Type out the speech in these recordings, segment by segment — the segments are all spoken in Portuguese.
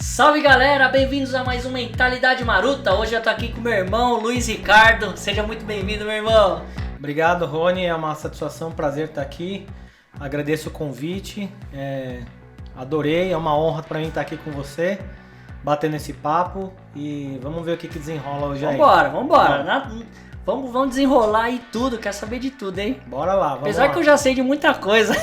Salve galera, bem-vindos a mais um Mentalidade Maruta. Hoje eu tô aqui com meu irmão Luiz Ricardo. Seja muito bem-vindo, meu irmão. Obrigado, Rony, é uma satisfação, um prazer estar aqui. Agradeço o convite, adorei, é uma honra para mim estar aqui com você, batendo esse papo e vamos ver o que desenrola hoje aí. Vambora. Vamos desenrolar aí tudo, quero saber de tudo, hein? Bora lá, vamos Apesar lá. que eu já sei de muita coisa.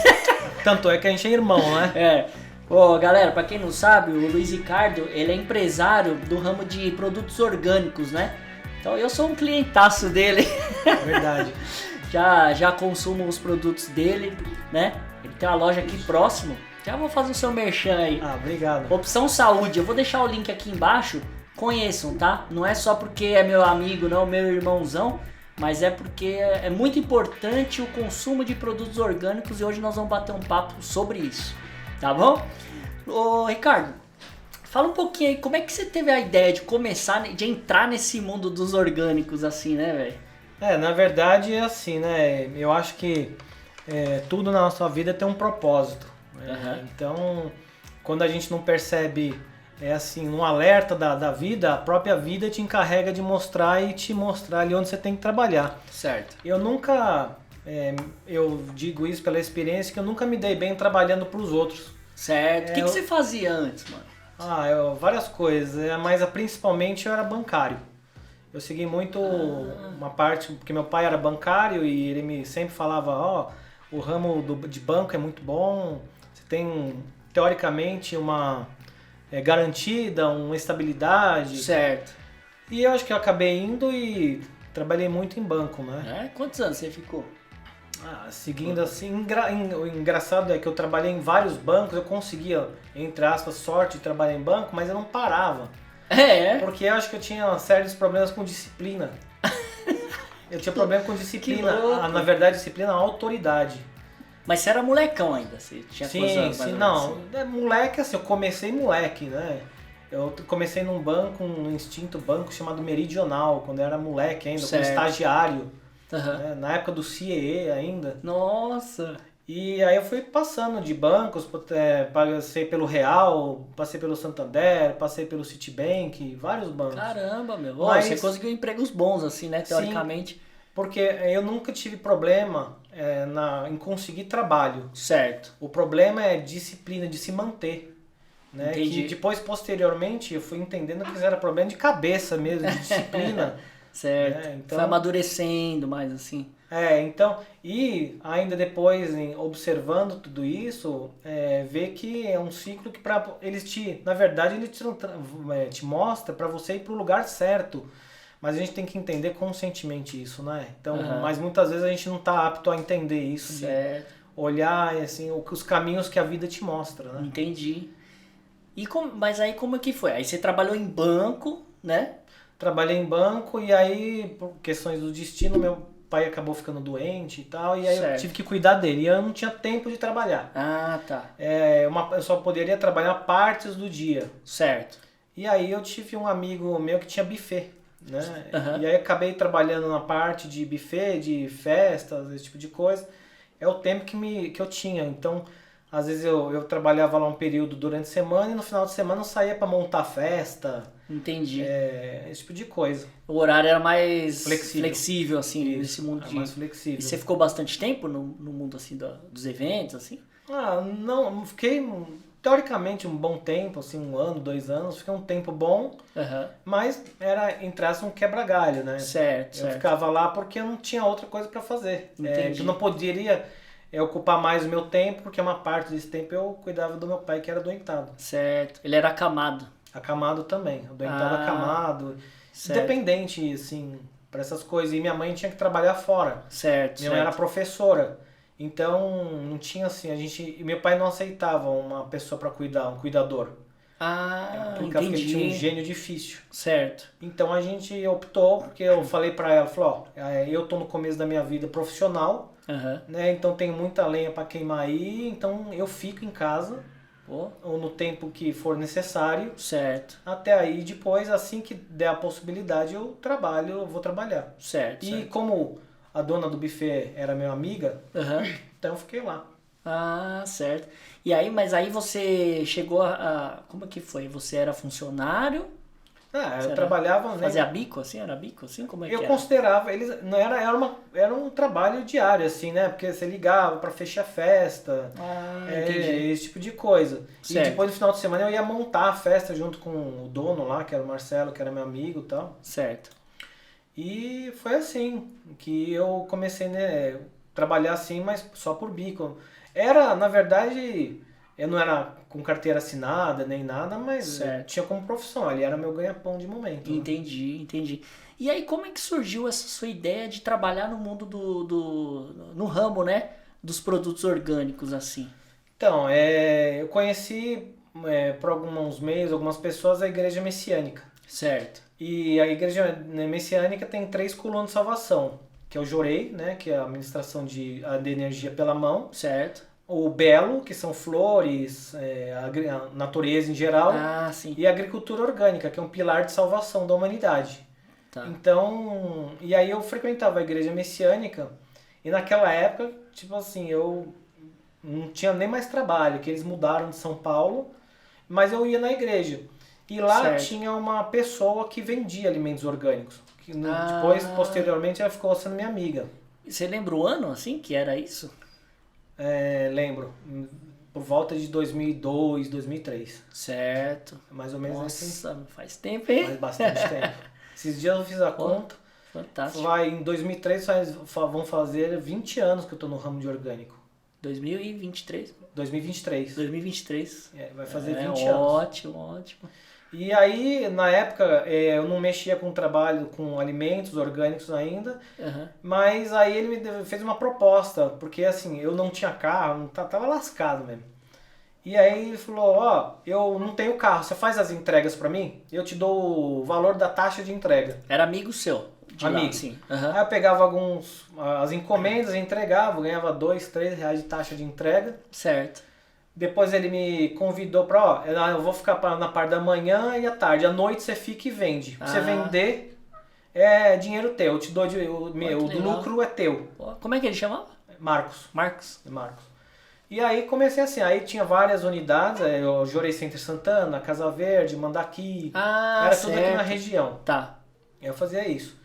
Tanto é que a gente é irmão, né? Pô, galera, pra quem não sabe, o Luiz Ricardo, ele é empresário do ramo de produtos orgânicos, né? Então eu sou um clientaço dele. Verdade. Já consumo os produtos dele, né? Ele tem uma loja aqui próximo. Já vou fazer o seu merchan aí. Ah, obrigado. Opção Saúde, eu vou deixar o link aqui embaixo. Conheçam, tá? Não é só porque é meu amigo, não, meu irmãozão, mas é porque é muito importante o consumo de produtos orgânicos e hoje nós vamos bater um papo sobre isso, tá bom? Ô Ricardo, fala um pouquinho aí, como é que você teve a ideia de começar, de entrar nesse mundo dos orgânicos assim, né, velho? Na verdade é assim, né? Eu acho que tudo na nossa vida tem um propósito. Né? Uhum. Então, quando a gente não percebe, um alerta da vida, a própria vida te encarrega de mostrar e te mostrar ali onde você tem que trabalhar. Certo. Eu nunca, eu digo isso pela experiência, que eu nunca me dei bem trabalhando para os outros. Certo. O que você fazia antes, mano? Várias coisas, mas principalmente eu era bancário. Eu segui muito uma parte, porque meu pai era bancário e ele me sempre falava, o ramo de banco é muito bom, você tem, teoricamente, uma garantida, uma estabilidade. Certo. E eu acho que eu acabei indo e trabalhei muito em banco, né? Quantos anos você ficou? Seguindo assim, o engraçado é que eu trabalhei em vários bancos, eu conseguia, entre aspas, sorte de trabalhar em banco, mas eu não parava. Porque eu acho que eu tinha sérios problemas com disciplina. Eu tinha problema com disciplina, na verdade disciplina, autoridade. Mas você era molecão ainda, você tinha quantos anos? Sim, não, moleque assim, eu comecei moleque, né? Eu comecei num banco, num extinto banco chamado Meridional, quando eu era moleque ainda, como estagiário. Uhum. Na época do CIE ainda. Nossa! E aí eu fui passando de bancos, passei pelo Real, passei pelo Santander, passei pelo Citibank, vários bancos. Caramba, meu. Mas você conseguiu empregos bons assim, né, teoricamente. Sim, porque eu nunca tive problema em conseguir trabalho. Certo. O problema é disciplina, de se manter. Né? Entendi. Que depois, posteriormente, eu fui entendendo que isso era problema de cabeça mesmo, de disciplina. Certo. Então, foi amadurecendo mais assim. Então, e ainda depois, observando tudo isso, ver que é um ciclo que na verdade, ele te mostra para você ir para o lugar certo. Mas a gente tem que entender conscientemente isso, né? Então, mas muitas vezes a gente não está apto a entender isso, certo. De olhar assim, os caminhos que a vida te mostra, né? Entendi. Mas aí como é que foi? Aí você trabalhou em banco, né? Trabalhei em banco e aí, por questões do destino, meu pai acabou ficando doente e tal, e aí eu tive que cuidar dele. E eu não tinha tempo de trabalhar. Ah, tá. Eu só poderia trabalhar partes do dia. Certo. E aí eu tive um amigo meu que tinha buffet, né? Uhum. E aí acabei trabalhando na parte de buffet, de festas, esse tipo de coisa. É o tempo que eu tinha. Então, às vezes eu trabalhava lá um período durante a semana e no final de semana eu saía para montar festa. Entendi. Esse tipo de coisa. O horário era mais flexível assim, nesse mundo mais flexível. E você ficou bastante tempo no mundo assim dos eventos, assim? Não, fiquei teoricamente um bom tempo, assim, 1 ano, 2 anos, fiquei um tempo bom, mas entrasse um quebra-galho, né? Certo. Eu ficava lá porque eu não tinha outra coisa para fazer. Entendi. Eu não poderia ocupar mais o meu tempo, porque uma parte desse tempo eu cuidava do meu pai, que era doentado. Certo. Ele era acamado. Acamado também, doentado acamado, certo. Independente, assim, para essas coisas. E minha mãe tinha que trabalhar fora. Certo. Minha mãe era professora. Então, não tinha assim, meu pai não aceitava uma pessoa para cuidar, um cuidador. Porque entendi. ele tinha um gênio difícil. Certo. Então a gente optou, porque eu falei para ela, eu tô no começo da minha vida profissional, né? Então tenho muita lenha para queimar aí, então eu fico em casa, ou no tempo que for necessário. Certo. Até aí, depois, assim que der a possibilidade, eu vou trabalhar. Certo. E como a dona do buffet era minha amiga, então eu fiquei lá. Ah, certo. E aí, mas aí você chegou como é que foi? Você era funcionário? Ah, Você eu trabalhava, né? fazia bico assim? Era bico assim? Como é Eu que era? considerava, eles não era um trabalho diário, assim, né? Porque você ligava pra fechar festa, Ah, entendi. esse tipo de coisa. E Certo, depois no final de semana eu ia montar a festa junto com o dono lá, que era o Marcelo, que era meu amigo e tal. certo. E foi assim que eu comecei, né, trabalhar assim, mas só por bico. Era, na verdade, eu não era com carteira assinada nem nada, mas Certo. tinha como profissão, ali era meu ganha-pão de momento, né? Entendi, entendi. E aí, como é que surgiu essa sua ideia de trabalhar no mundo no ramo, né? Dos produtos orgânicos, assim? Então, eu conheci por alguns meses, algumas pessoas, a igreja messiânica. Certo, E a igreja, né, messiânica tem três colunas de salvação, que é o Jorei, né, que é a administração de energia pela mão, certo. o Belo, que são flores, a natureza em geral, Ah, sim. e a agricultura orgânica, que é um pilar de salvação da humanidade. Tá. Então, e aí eu frequentava a igreja messiânica, e naquela época, tipo assim, eu não tinha nem mais trabalho, que eles mudaram de São Paulo, mas eu ia na igreja. E lá Certo. tinha uma pessoa que vendia alimentos orgânicos. Que depois, Ah, posteriormente, ela ficou sendo minha amiga. você lembra o ano, assim, que era isso? Lembro, por volta de 2002, 2003. Certo. Mais ou menos assim, Nossa, faz tempo, hein? faz bastante tempo. Esses dias eu fiz a Ó, conta. fantástico. Em 2003 vão fazer 20 anos que eu tô no ramo de orgânico. 2023. 2023. 2023. Vai fazer É 20 anos. ótimo, ótimo. E aí, na época, eu não mexia com trabalho com alimentos orgânicos ainda, Aham. mas aí ele fez uma proposta, porque assim, eu não tinha carro, tava lascado mesmo. E aí ele falou, ó, eu não tenho carro, você faz as entregas pra mim? Eu te dou o valor da taxa de entrega. Era amigo seu, de lá, Amigo. sim. Aí Aham. eu pegava as encomendas, entregava, ganhava 2, 3 reais de taxa de entrega. Certo. Depois ele me convidou pra, ó, eu vou ficar na parte da manhã e à tarde. À noite você fica e vende. Pra você Ah, vender, é dinheiro teu. Eu te dou, olha que o legal. lucro é teu. Pô, como é que ele chamava? Marcos. Marcos. Marcos. E aí comecei assim, aí tinha várias unidades, o Jorei Center Santana, Casa Verde, Mandaki, Ah, era tudo aqui na certo. região. Tá. Eu fazia isso.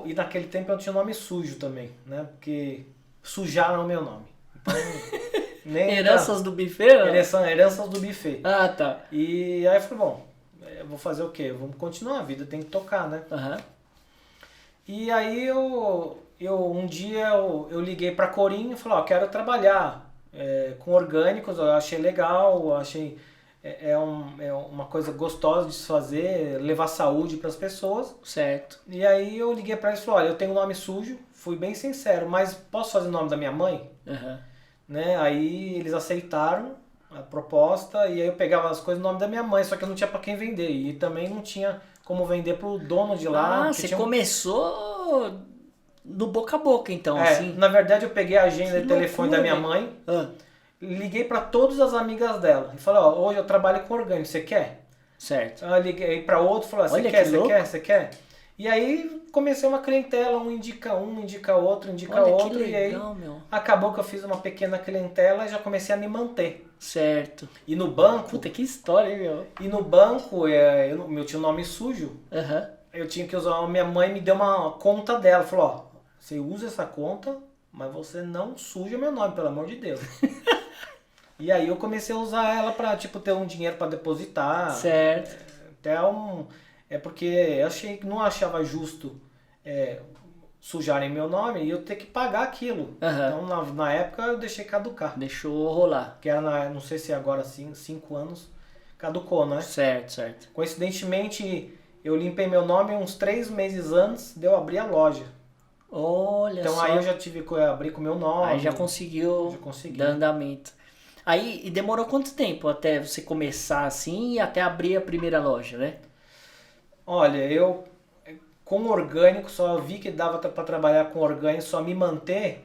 E naquele tempo eu tinha nome sujo também, né? Porque sujaram o meu nome. Então, nem Heranças do buffet? Não? heranças do buffet. Ah, tá. E aí eu falei, bom, eu vou fazer o quê? Vamos continuar a vida, tem que tocar, né? Aham. E aí um dia eu liguei pra Corinho e falei, ó, quero trabalhar com orgânicos, eu achei legal, eu achei é uma coisa gostosa de se fazer, levar saúde para as pessoas. Certo. E aí eu liguei pra eles e falei, olha, eu tenho um nome sujo, fui bem sincero, mas posso fazer o nome da minha mãe? Aham. Né? Aí eles aceitaram a proposta e aí eu pegava as coisas no nome da minha mãe, só que eu não tinha pra quem vender e também não tinha como vender pro dono de lá. Ah, Porque você tinha começou no boca a boca, então, assim. na verdade eu peguei a agenda Que de telefone loucura, da minha velho. mãe, Ah, liguei pra todas as amigas dela e falei, ó, hoje eu trabalho com orgânico, você quer? certo. Aí eu liguei pra outro, falei, você Olha quer, que você louco. quer, você quer? E aí comecei uma clientela, um, indica outro, indica Olha que outro, e aí legal, meu. acabou que eu fiz uma pequena clientela e já comecei a me manter. Certo. E no banco, Puta, que história, hein, meu? eu tinha um nome sujo, Aham. eu tinha que usar, minha mãe me deu uma conta dela, falou, ó, você usa essa conta, mas você não suja meu nome, pelo amor de Deus. E aí eu comecei a usar ela pra, tipo, ter um dinheiro pra depositar, Certo. até porque eu não achava justo sujarem meu nome e eu ter que pagar aquilo. Aham. Então na época eu deixei caducar. Deixou rolar. Que era, não sei se agora sim, 5 anos, caducou, né? Certo, certo. Coincidentemente, eu limpei meu nome uns 3 meses antes de eu abrir a loja. Olha Então só. aí eu já tive que abrir com o meu nome. Aí já conseguiu Já consegui. dar andamento. Aí, e demorou quanto tempo até você começar assim e até abrir a primeira loja, né? Olha, eu com orgânico só vi que dava para trabalhar com orgânico, só me manter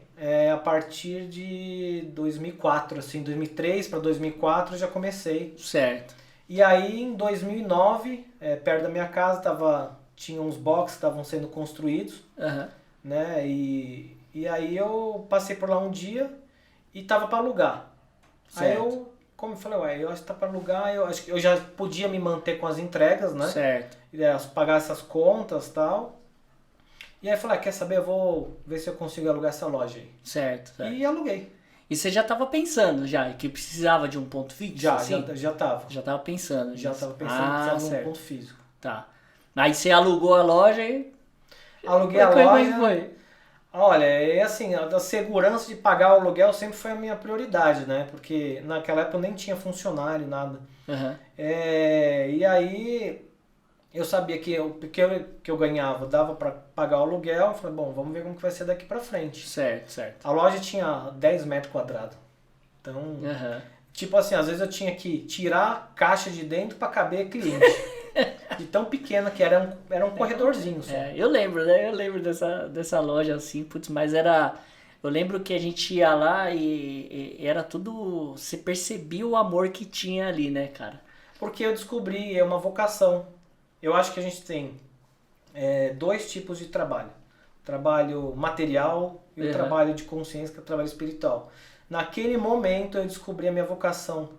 a partir de 2004, assim, 2003 para 2004 eu já comecei. Certo. E aí em 2009, perto da minha casa tinha uns boxes que estavam sendo construídos, Aham. né? E aí eu passei por lá um dia e tava para alugar. Aí Certo. eu, como eu falei, ué, eu acho que tá para alugar, eu acho que eu já podia me manter com as entregas, né? Certo. Pagar essas contas e tal. E aí eu falei, quer saber, eu vou ver se eu consigo alugar essa loja aí. Certo. E aluguei. E você já tava pensando já que precisava de um ponto fixo? Já assim? já tava. Já tava pensando Já nisso. tava pensando que Ah, precisava de um certo. ponto físico. Tá. Aí você alugou a loja e... Aluguei a Como é loja. que foi? Olha, é assim, a segurança de pagar o aluguel sempre foi a minha prioridade, né? Porque naquela época eu nem tinha funcionário, nada. Aham. E aí eu sabia que eu ganhava, dava para pagar o aluguel. Eu falei, bom, vamos ver como que vai ser daqui para frente. Certo, certo. A loja tinha 10 metros quadrados. Então, Aham. tipo assim, às vezes eu tinha que tirar a caixa de dentro para caber cliente. De tão pequena que era um corredorzinho só. Eu lembro, né? Eu lembro dessa loja assim, putz, mas era... Eu lembro que a gente ia lá e era tudo... Você percebia o amor que tinha ali, né, cara? Porque eu descobri, é uma vocação. Eu acho que a gente tem dois tipos de trabalho. O trabalho material e o Uhum. trabalho de consciência, que é o trabalho espiritual. Naquele momento eu descobri a minha vocação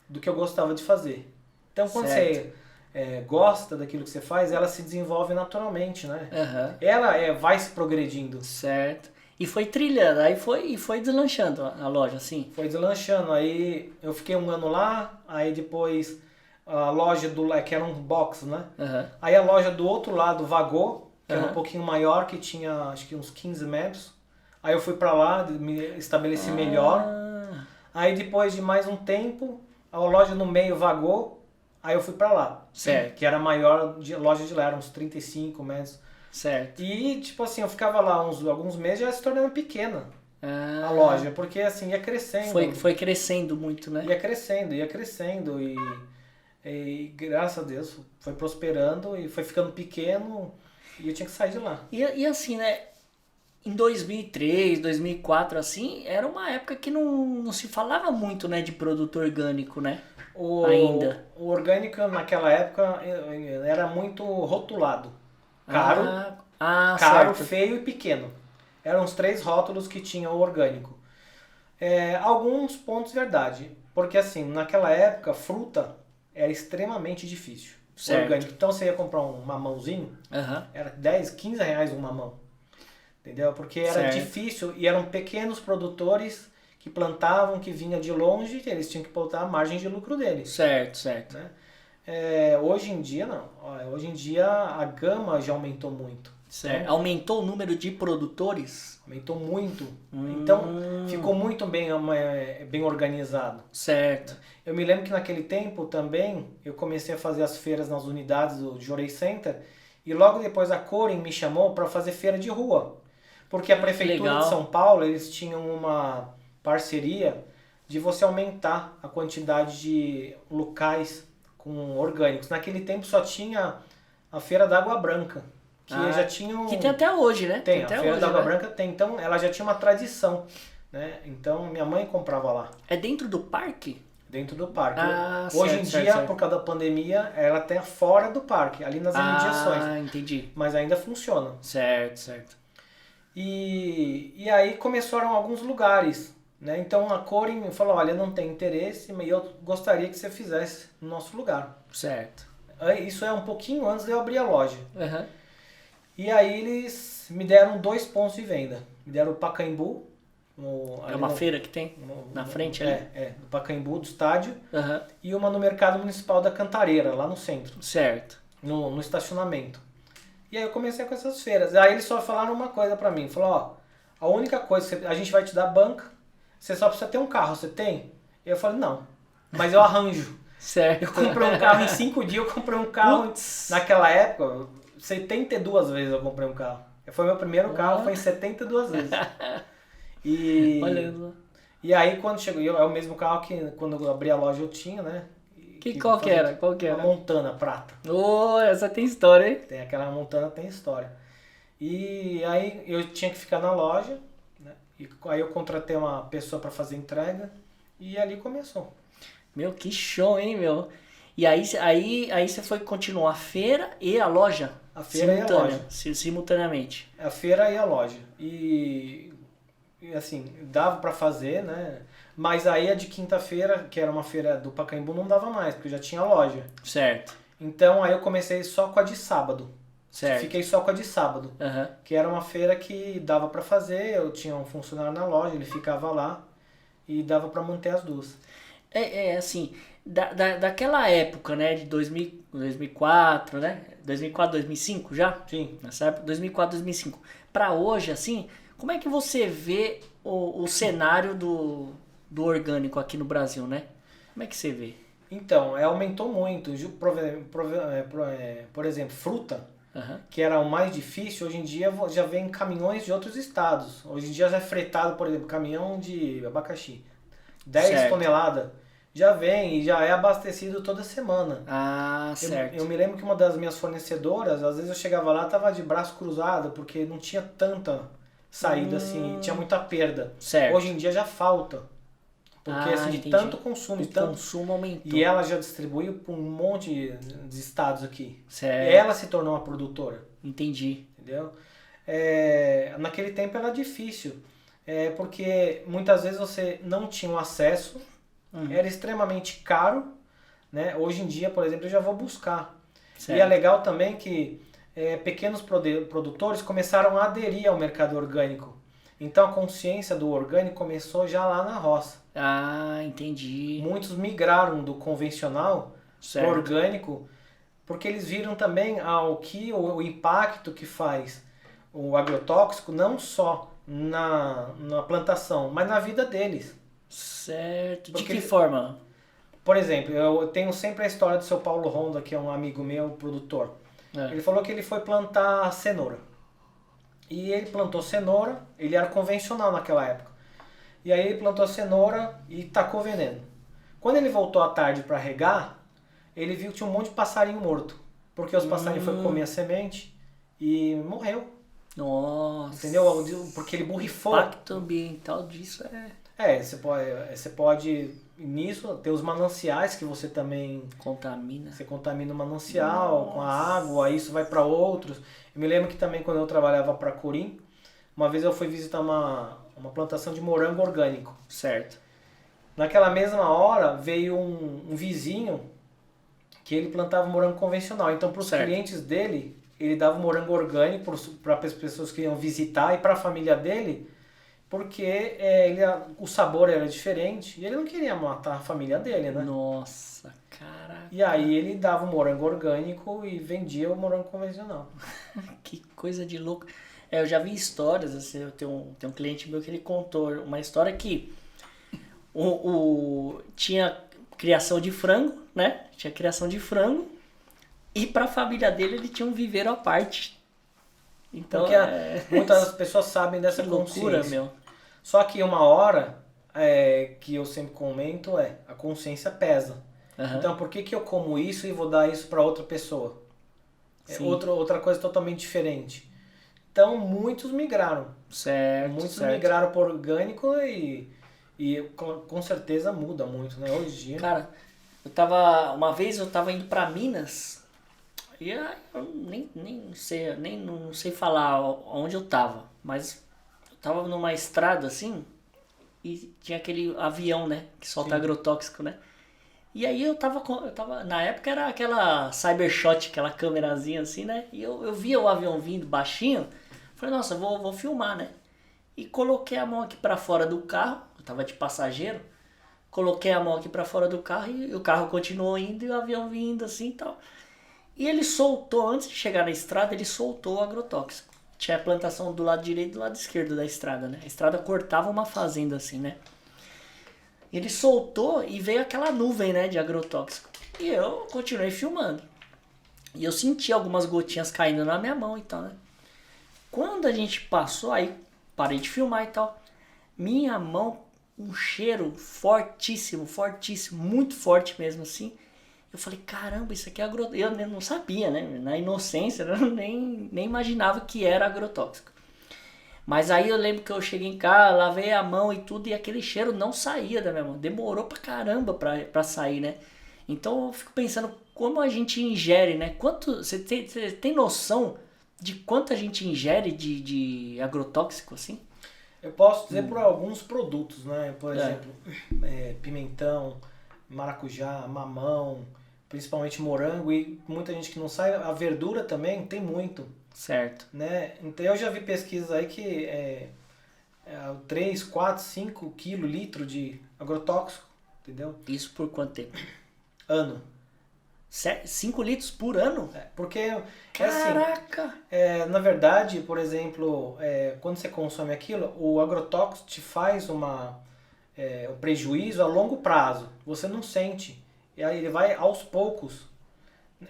do que eu gostava de fazer. Então quando Certo. você gosta daquilo que você faz, ela se desenvolve naturalmente, né? Aham. Ela vai se progredindo. Certo. E foi trilhando, aí foi deslanchando a loja, assim. Foi deslanchando. Aí eu fiquei um ano lá, aí depois a loja que era um box, né? Aham. Aí a loja do outro lado vagou, que era um Aham. pouquinho maior, que tinha acho que uns 15 metros. Aí eu fui pra lá, me estabeleci melhor. Ah, Aí depois de mais um tempo, a loja no meio vagou, aí eu fui pra lá. Certo. Que era a maior loja de lá, era uns 35 metros. certo. E tipo assim, eu ficava lá alguns meses já se tornando pequena Ah, a loja, porque assim, ia crescendo. Foi crescendo muito, né? Ia crescendo e graças a Deus foi prosperando e foi ficando pequeno e eu tinha que sair de lá. E assim, né? Em 2003, 2004, assim, era uma época que não se falava muito, né, de produto orgânico, né? Ainda. O orgânico naquela época era muito rotulado. Caro, caro, certo. feio e pequeno. Eram os 3 rótulos que tinha o orgânico. Alguns pontos verdade, porque assim, naquela época fruta era extremamente difícil. Certo. Orgânico. Então você ia comprar um mamãozinho, Aham. era 10, 15 reais um mamão. Entendeu? Porque era Certo. difícil e eram pequenos produtores que plantavam, que vinha de longe, e eles tinham que botar a margem de lucro deles. Certo, certo. Né? Hoje em dia não. Hoje em dia a gama já aumentou muito. Certo. Aumentou o número de produtores? Aumentou muito. Então ficou muito bem organizado. Certo. Eu me lembro que naquele tempo também eu comecei a fazer as feiras nas unidades do Jorei Center e logo depois a Corin me chamou para fazer feira de rua. Porque a Prefeitura legal. de São Paulo, eles tinham uma parceria de você aumentar a quantidade de locais com orgânicos. Naquele tempo só tinha a Feira da Água Branca, que já tinha Que tem até hoje, né? Tem, a até Feira hoje, da Água né? Branca tem, então ela já tinha uma tradição, né? Então minha mãe comprava lá, É dentro do parque? dentro do parque. Ah, Hoje certo, em certo, dia, certo. por causa da pandemia, ela tem fora do parque, ali nas imediações, Ah, entendi. mas ainda funciona. Certo, certo. E aí começaram alguns lugares, né? Então a Corin falou, olha, não tem interesse, mas eu gostaria que você fizesse no nosso lugar. Certo. Isso é um pouquinho antes de eu abrir a loja. Aham. E aí eles me deram 2 pontos de venda. Me deram o Pacaembu. É uma feira que tem na frente ali? No Pacaembu, do estádio. Aham. E uma no Mercado Municipal da Cantareira, lá no centro, Certo. no estacionamento. E aí eu comecei com essas feiras. Aí eles só falaram uma coisa pra mim. Falou, ó, a única coisa, a gente vai te dar banca, você só precisa ter um carro, você tem? E eu falei, não, mas eu arranjo. Certo. Eu comprei um carro em 5 dias, eu comprei um carro. Putz. Naquela época, 72 vezes eu comprei um carro. Foi meu primeiro carro, foi em 72 vezes. Olha só. E aí quando chegou, é o mesmo carro que quando eu abri a loja eu tinha, né? Qual que era? Qual que Uma era? Montana prata. Oh, essa tem história, hein? Tem aquela Montana, tem história. E aí eu tinha que ficar na loja, né? E aí eu contratei uma pessoa para fazer entrega e ali começou. Meu, que show, hein, meu? E aí você foi continuar a feira e a loja? A feira e a loja. Simultaneamente. A feira e a loja. E assim, dava para fazer, né? Mas aí a de quinta-feira, que era uma feira do Pacaembu, não dava mais, porque eu já tinha loja. Certo, Então aí eu comecei só com a de sábado. certo. Fiquei só com a de sábado, Aham. que era uma feira que dava para fazer, eu tinha um funcionário na loja, ele ficava lá e dava para manter as duas. Assim, daquela época, né, de 2000, 2004, né, 2004, 2005 já? Sim. Nessa época, 2004, 2005. Pra hoje, assim, como é que você vê o cenário do orgânico aqui no Brasil, né? Como é que você vê? Então, aumentou muito. Por exemplo, fruta, Aham. que era o mais difícil, hoje em dia já vem caminhões de outros estados. Hoje em dia já é fretado, por exemplo, caminhão de abacaxi. 10 Certo. toneladas. Já vem e já é abastecido toda semana. Ah, Eu certo. me lembro que uma das minhas fornecedoras, às vezes eu chegava lá, tava de braço cruzado, porque não tinha tanta saída assim, tinha muita perda. Certo. Hoje em dia já falta. Porque Ah, assim, de entendi. tanto consumo, O de tanto. consumo aumentou. E ela já distribuiu para um monte de estados aqui. Certo. E ela se tornou uma produtora, Entendi. entendeu? Naquele tempo era difícil, porque muitas vezes você não tinha o acesso, era extremamente caro, né? Hoje em dia, por exemplo, eu já vou buscar. Certo. E é legal também que pequenos produtores começaram a aderir ao mercado orgânico. Então a consciência do orgânico começou já lá na roça. Ah, entendi. Muitos migraram do convencional Certo. pro orgânico, porque eles viram também o impacto que faz o agrotóxico, não só na plantação, mas na vida deles. Certo. De Porque que forma? Por exemplo, eu tenho sempre a história do seu Paulo Ronda, que é um amigo meu, produtor. É. Ele falou que ele foi plantar cenoura. E ele plantou cenoura, ele era convencional naquela época. E aí ele plantou cenoura e tacou veneno. Quando ele voltou à tarde para regar, ele viu que tinha um monte de passarinho morto. Porque os passarinhos foram comer a semente e morreu. Nossa. Entendeu? Porque ele O borrifou. impacto ambiental disso é... Você pode nisso ter os mananciais que você também Contamina. você contamina o manancial com a água, aí isso vai para outros. Eu me lembro que também quando eu trabalhava para Corim, uma vez eu fui visitar uma plantação de morango orgânico. Certo. Naquela mesma hora veio um vizinho que ele plantava morango convencional. Então para os Certo. clientes dele, ele dava morango orgânico para as pessoas que iam visitar e para a família dele, porque o sabor era diferente e ele não queria matar a família dele, né? Nossa, caraca. E aí ele dava o morango orgânico e vendia o morango convencional. Que coisa de louco. Eu já vi histórias, assim, eu tenho um cliente meu que ele contou uma história que tinha criação de frango, né? Tinha criação de frango e pra família dele ele tinha um viveiro à parte. Então, Porque muitas pessoas sabem dessa que loucura, consciência. meu. Só que uma hora, que eu sempre comento, a consciência pesa. Aham. Então por que eu como isso e vou dar isso para outra pessoa? Sim. Outra coisa totalmente diferente. Então muitos migraram. Certo, Muitos certo. migraram para orgânico e com certeza muda muito, né? Hoje em dia. Cara, uma vez eu tava indo pra Minas e eu não sei falar onde eu tava, mas eu tava numa estrada assim e tinha aquele avião, né, que solta Sim. agrotóxico, né? E aí eu tava, na época era aquela Cybershot, aquela câmerazinha assim, né? E eu via o avião vindo baixinho, falei, nossa, vou filmar, né? E coloquei a mão aqui pra fora do carro, eu tava de passageiro, coloquei a mão aqui pra fora do carro e o carro continuou indo e o avião vindo assim e tal. E ele soltou, antes de chegar na estrada, ele soltou o agrotóxico. Tinha a plantação do lado direito e do lado esquerdo da estrada, né? A estrada cortava uma fazenda assim, né? Ele soltou e veio aquela nuvem, né, de agrotóxico. E eu continuei filmando. E eu senti algumas gotinhas caindo na minha mão e tal, né? Quando a gente passou, aí parei de filmar e tal. Minha mão, um cheiro fortíssimo, fortíssimo, muito forte mesmo assim. Eu falei, caramba, isso aqui é agrotóxico. Eu não sabia, né? Na inocência, eu nem imaginava que era agrotóxico. Mas aí eu lembro que eu cheguei em casa, lavei a mão e tudo, e aquele cheiro não saía da minha mão. Demorou pra caramba pra sair, né? Então eu fico pensando como a gente ingere, né? Você tem noção de quanto a gente ingere de agrotóxico, assim? Eu posso dizer por alguns produtos, né? Por exemplo, pimentão, maracujá, mamão, principalmente morango e muita gente que não sabe, a verdura também tem muito, Certo. né? Então eu já vi pesquisas aí que 3, 4, 5 litro de agrotóxico, entendeu? Isso por quanto tempo? Ano. 5 litros por ano? Porque é assim, Caraca! na verdade, por exemplo, quando você consome aquilo, o agrotóxico te faz um prejuízo a longo prazo. Você não sente. E aí ele vai aos poucos.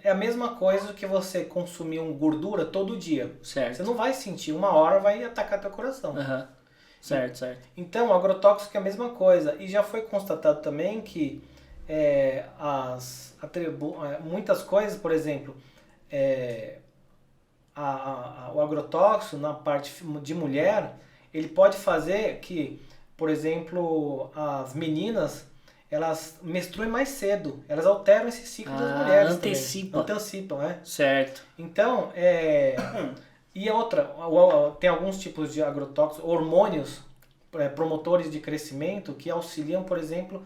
É a mesma coisa que você consumir gordura todo dia. Certo. Você não vai sentir, uma hora vai atacar teu coração. Aham. Certo, certo. Então, o agrotóxico é a mesma coisa. E já foi constatado também que muitas coisas, por exemplo, o agrotóxico na parte de mulher, ele pode fazer que, por exemplo, as meninas elas menstruem mais cedo, elas alteram esse ciclo das mulheres antecipa. também. Antecipam, Certo. Então, e tem alguns tipos de agrotóxicos, hormônios, promotores de crescimento, que auxiliam, por exemplo,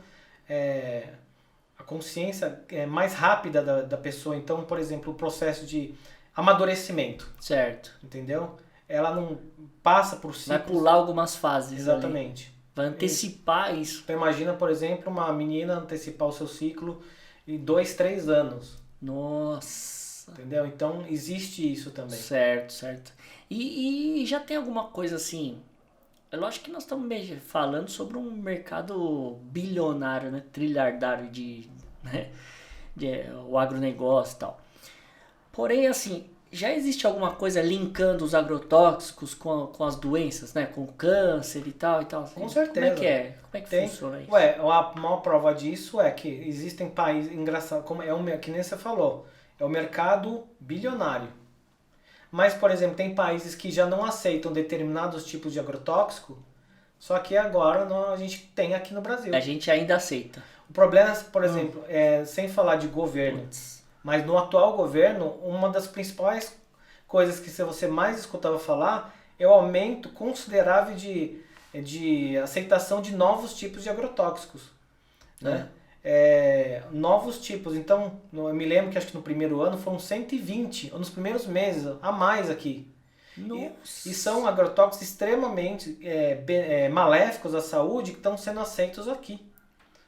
a consciência mais rápida da pessoa. Então, por exemplo, o processo de amadurecimento. Certo. Entendeu? Ela não passa por ciclos. Vai pular algumas fases. Exatamente. Ali. Vai antecipar isso. Então imagina, por exemplo, uma menina antecipar o seu ciclo em 2, 3 anos. Nossa. Entendeu? Então existe isso também. Certo, certo. E já tem alguma coisa assim... É lógico que nós estamos falando sobre um mercado bilionário, né? Trilhardário o agronegócio e tal. Porém, assim, já existe alguma coisa linkando os agrotóxicos com as doenças, né? Com o câncer e tal e tal. Assim. Com certeza. Como é que é? Como é que funciona isso? A maior prova disso é que existem países engraçados, como que nem você falou, é o mercado bilionário. Mas, por exemplo, tem países que já não aceitam determinados tipos de agrotóxico, só que agora a gente tem aqui no Brasil. A gente ainda aceita. O problema, por exemplo, sem falar de governo, mas no atual governo, uma das principais coisas que você mais escutava falar é o aumento considerável de aceitação de novos tipos de agrotóxicos. Né? Novos tipos. Então, eu me lembro que acho que no primeiro ano foram 120, nos primeiros meses, a mais aqui. E são agrotóxicos extremamente maléficos à saúde que estão sendo aceitos aqui.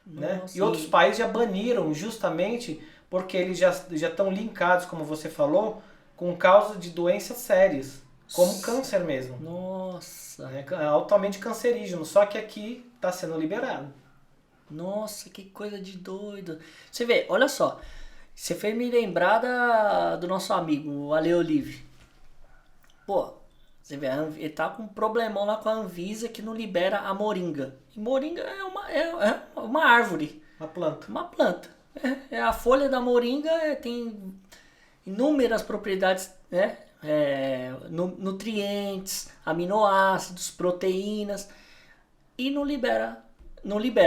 Né? E outros países já baniram justamente porque eles já estão linkados, como você falou, com causa de doenças sérias, como câncer mesmo. Nossa! Né? Altamente cancerígeno, só que aqui está sendo liberado. Nossa, que coisa de doido. Você vê, olha só. Você fez me lembrar do nosso amigo, o Ale Olive. Pô, você vê, ele tá com um problemão lá com a Anvisa que não libera a moringa. E moringa é uma árvore. Uma planta. Uma planta. A folha da moringa tem inúmeras propriedades, né? Nutrientes, aminoácidos, proteínas. E não libera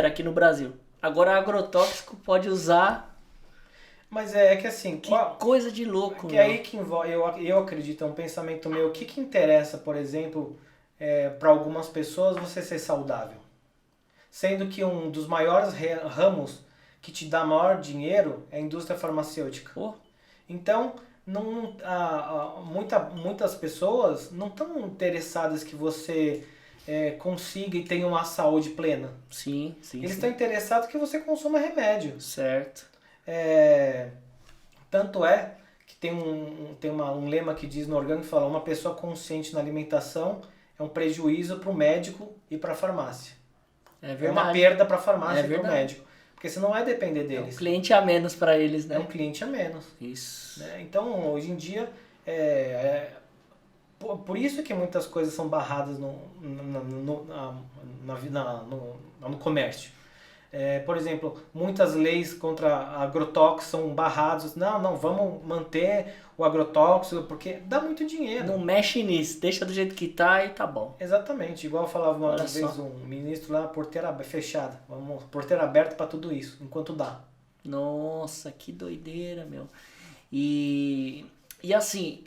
aqui no Brasil. Agora agrotóxico pode usar. Mas é que assim... Que coisa de louco. Que aí que envolve, eu acredito, é um pensamento meu. O que interessa, por exemplo, para algumas pessoas você ser saudável? Sendo que um dos maiores ramos que te dá maior dinheiro é a indústria farmacêutica. Então, muitas pessoas não estão interessadas que você... consiga e tenha uma saúde plena. Sim. Eles estão interessados que você consuma remédio. Certo. Tanto é que tem um lema que diz no orgânico, fala, uma pessoa consciente na alimentação é um prejuízo para o médico e para a farmácia. É verdade. É uma perda para a farmácia e para o médico. Porque você não vai depender deles. É um cliente a menos para eles, né? É um cliente a menos. Isso. Né? Então, hoje em dia, por isso que muitas coisas são barradas no comércio. Por exemplo, muitas leis contra agrotóxicos são barrados. Não, vamos manter o agrotóxico porque dá muito dinheiro. Não mexe nisso, deixa do jeito que tá e tá bom. Exatamente, igual falava uma vez um ministro lá, porteira fechada. Vamos, porteira aberta para tudo isso, enquanto dá. Nossa, que doideira, meu. E assim,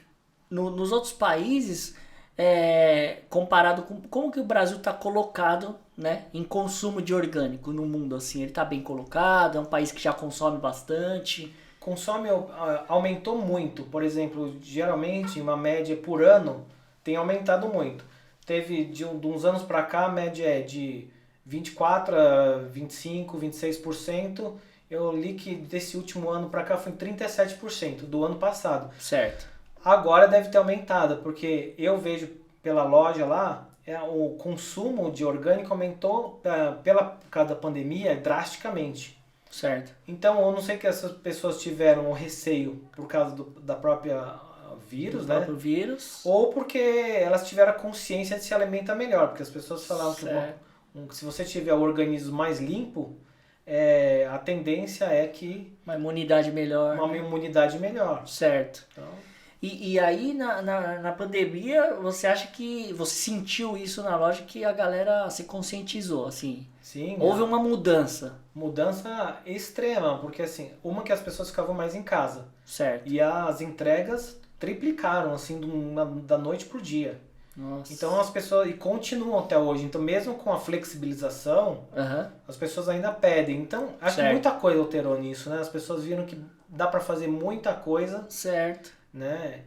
nos outros países, comparado com como que o Brasil está colocado, né, em consumo de orgânico no mundo, assim? Ele está bem colocado? É um país que já consome bastante? Consome aumentou muito. Por exemplo, geralmente, uma média por ano tem aumentado muito. Teve de uns anos para cá, a média é de 24 a 25, 26%. Eu li que desse último ano para cá foi 37% do ano passado. Certo. Agora deve ter aumentado, porque eu vejo pela loja lá, o consumo de orgânico aumentou por causa da pandemia drasticamente. Certo. Então, eu não sei que essas pessoas tiveram receio por causa da própria vírus, né? Próprio vírus. Ou porque elas tiveram a consciência de se alimentar melhor, porque as pessoas falavam que se você tiver o organismo mais limpo, a tendência é que Uma imunidade melhor. uma imunidade melhor. Certo. Então, E aí, na pandemia, você acha que... Você sentiu isso na loja, que a galera se conscientizou, assim? sim, Houve uma mudança. mudança extrema, porque assim, uma que as pessoas ficavam mais em casa Certo. e as entregas triplicaram, assim, da noite pro dia. Nossa. Então as pessoas, e continuam até hoje, então mesmo com a flexibilização, Aham. as pessoas ainda pedem. Então, acho que Certo. muita coisa alterou nisso, né? As pessoas viram que dá para fazer muita coisa, Certo. né?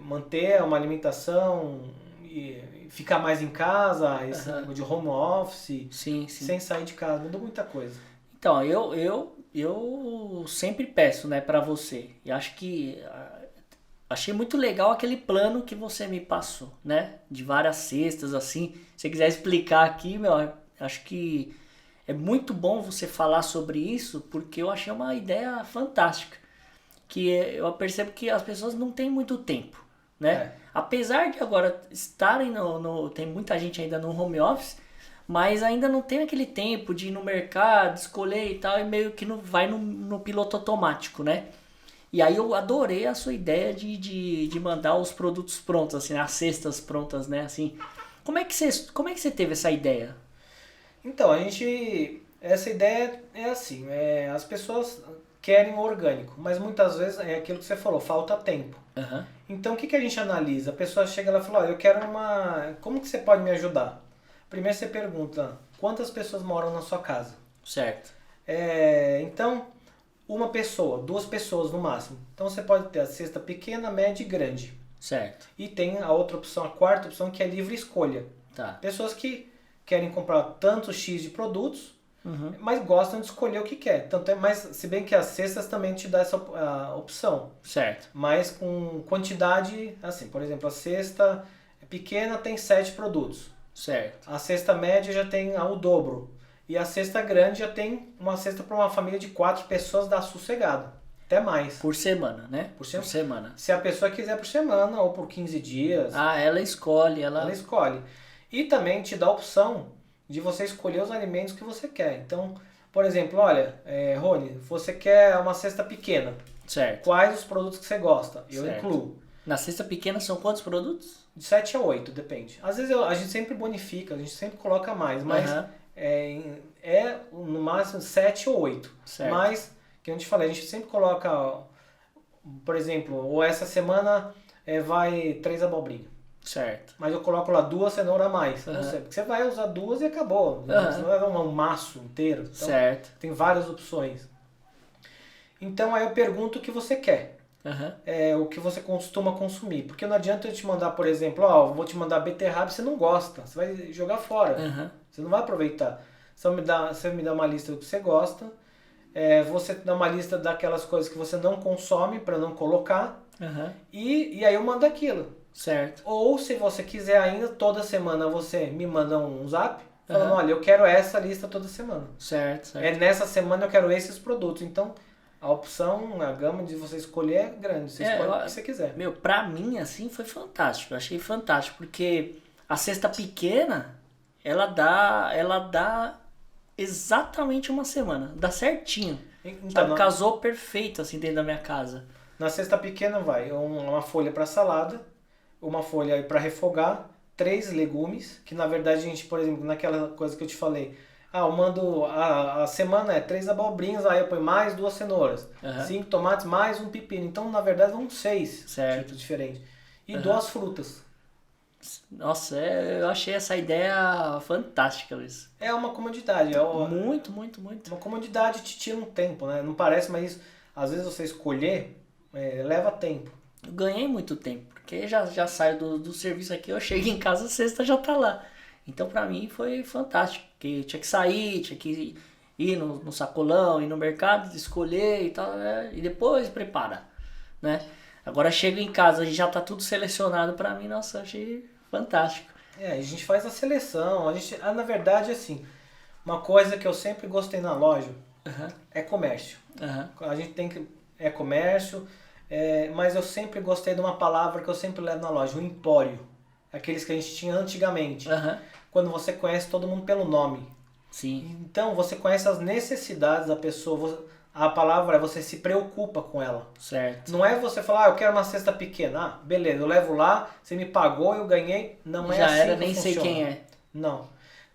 Manter uma alimentação e ficar mais em casa, esse Aham. de home office, Sim, sim. sem sair de casa, mudou muita coisa. Então, eu sempre peço, né, pra você. E acho que... Achei muito legal aquele plano que você me passou, né? De várias cestas, assim. Se você quiser explicar aqui, meu, acho que é muito bom você falar sobre isso, porque eu achei uma ideia fantástica. Que eu percebo que as pessoas não têm muito tempo, né? Apesar de agora estarem tem muita gente ainda no home office, mas ainda não tem aquele tempo de ir no mercado, escolher e tal, e meio que não vai no piloto automático, né? E aí eu adorei a sua ideia de mandar os produtos prontos, assim, as cestas prontas, né? Assim, como é que você teve essa ideia? Então, essa ideia é assim, as pessoas querem o orgânico, mas muitas vezes é aquilo que você falou, falta tempo. Aham. Então, o que a gente analisa? A pessoa chega lá e fala, eu quero como que você pode me ajudar? Primeiro você pergunta, quantas pessoas moram na sua casa? Certo. Então, uma pessoa, 2 pessoas no máximo. Então, você pode ter a cesta pequena, média e grande. Certo. E tem a outra opção, a quarta opção, que é livre escolha. Tá. Pessoas que querem comprar tanto X de produtos, mas gostam de escolher o que quer. Mas se bem que as cestas também te dão essa opção. Certo. Mas com quantidade, assim, por exemplo, a cesta pequena tem 7 produtos. Certo. A cesta média já tem o dobro. E a cesta grande já tem uma cesta para uma família de 4 pessoas, dá sossegado. Até mais. Por semana, né? Por semana. Por semana. Se a pessoa quiser por semana ou por 15 dias, Ah, ela escolhe, ela escolhe. E também te dá a opção de você escolher os alimentos que você quer. Então, por exemplo, olha, Rony, você quer uma cesta pequena. Certo. Quais os produtos que você gosta? Eu Certo. incluo. Na cesta pequena são quantos produtos? De 7 a 8, depende. Às vezes a gente sempre bonifica, a gente sempre coloca mais, mas Aham. no máximo 7 ou 8. Certo. Mas, que eu te falei, a gente sempre coloca, por exemplo, ou essa semana vai 3 abobrinhas. Certo. Mas eu coloco lá 2 cenouras a mais. Aham. Não sei, porque você vai usar 2 e acabou. Aham. Você não vai dar um maço inteiro. Então, Certo. tem várias opções. Então aí eu pergunto o que você quer. Aham. O que você costuma consumir. Porque não adianta eu te mandar, por exemplo, eu vou te mandar beterraba e você não gosta. Você vai jogar fora. Aham. Você não vai aproveitar. Você me dá uma lista do que você gosta. Você dá uma lista daquelas coisas que você não consome para não colocar. Aham. E aí eu mando aquilo. Certo. Ou se você quiser ainda, toda semana você me manda um zap falando, Aham. olha, eu quero essa lista toda semana. Certo, certo. Nessa semana eu quero esses produtos. Então, a opção, a gama de você escolher é grande. Você escolhe o que você quiser. Meu, pra mim, assim, foi fantástico. Eu achei fantástico, porque a cesta pequena, ela dá exatamente uma semana. Dá certinho. Então, Sabe? Casou perfeito, assim, dentro da minha casa. na cesta pequena vai uma folha para salada, uma folha para refogar, 3 legumes, que na verdade a gente, por exemplo, naquela coisa que eu te falei, eu mando a semana 3 abobrinhas, aí eu ponho mais 2 cenouras, 5 tomates, mais um pepino. Então, na verdade, vão 6 Certo. tipos diferentes. E Aham. 2 frutas. Nossa, eu achei essa ideia fantástica, Luiz. É uma comodidade, Muito, muito, muito. uma comodidade te tira um tempo, né? Não parece, mas às vezes você escolher leva tempo. Eu ganhei muito tempo, porque já saio do serviço aqui, eu chego em casa, sexta já tá lá. Então pra mim foi fantástico, porque tinha que sair, tinha que ir no sacolão, ir no mercado, escolher e tal, e depois prepara, né? Agora chego em casa e já tá tudo selecionado pra mim, nossa, eu achei fantástico. A gente faz a seleção, na verdade, assim, uma coisa que eu sempre gostei na loja Aham, é comércio. aham, A gente tem que, é comércio, mas eu sempre gostei de uma palavra que eu sempre levo na loja, o empório. Aqueles que a gente tinha antigamente. aham, Quando você conhece todo mundo pelo nome. sim, Então você conhece as necessidades da pessoa. A palavra é você se preocupa com ela. certo. Não é você falar, eu quero uma cesta pequena. Ah, beleza, eu levo lá, você me pagou, eu ganhei. Não é Já assim era, que nem sei funciona. quem é. Não.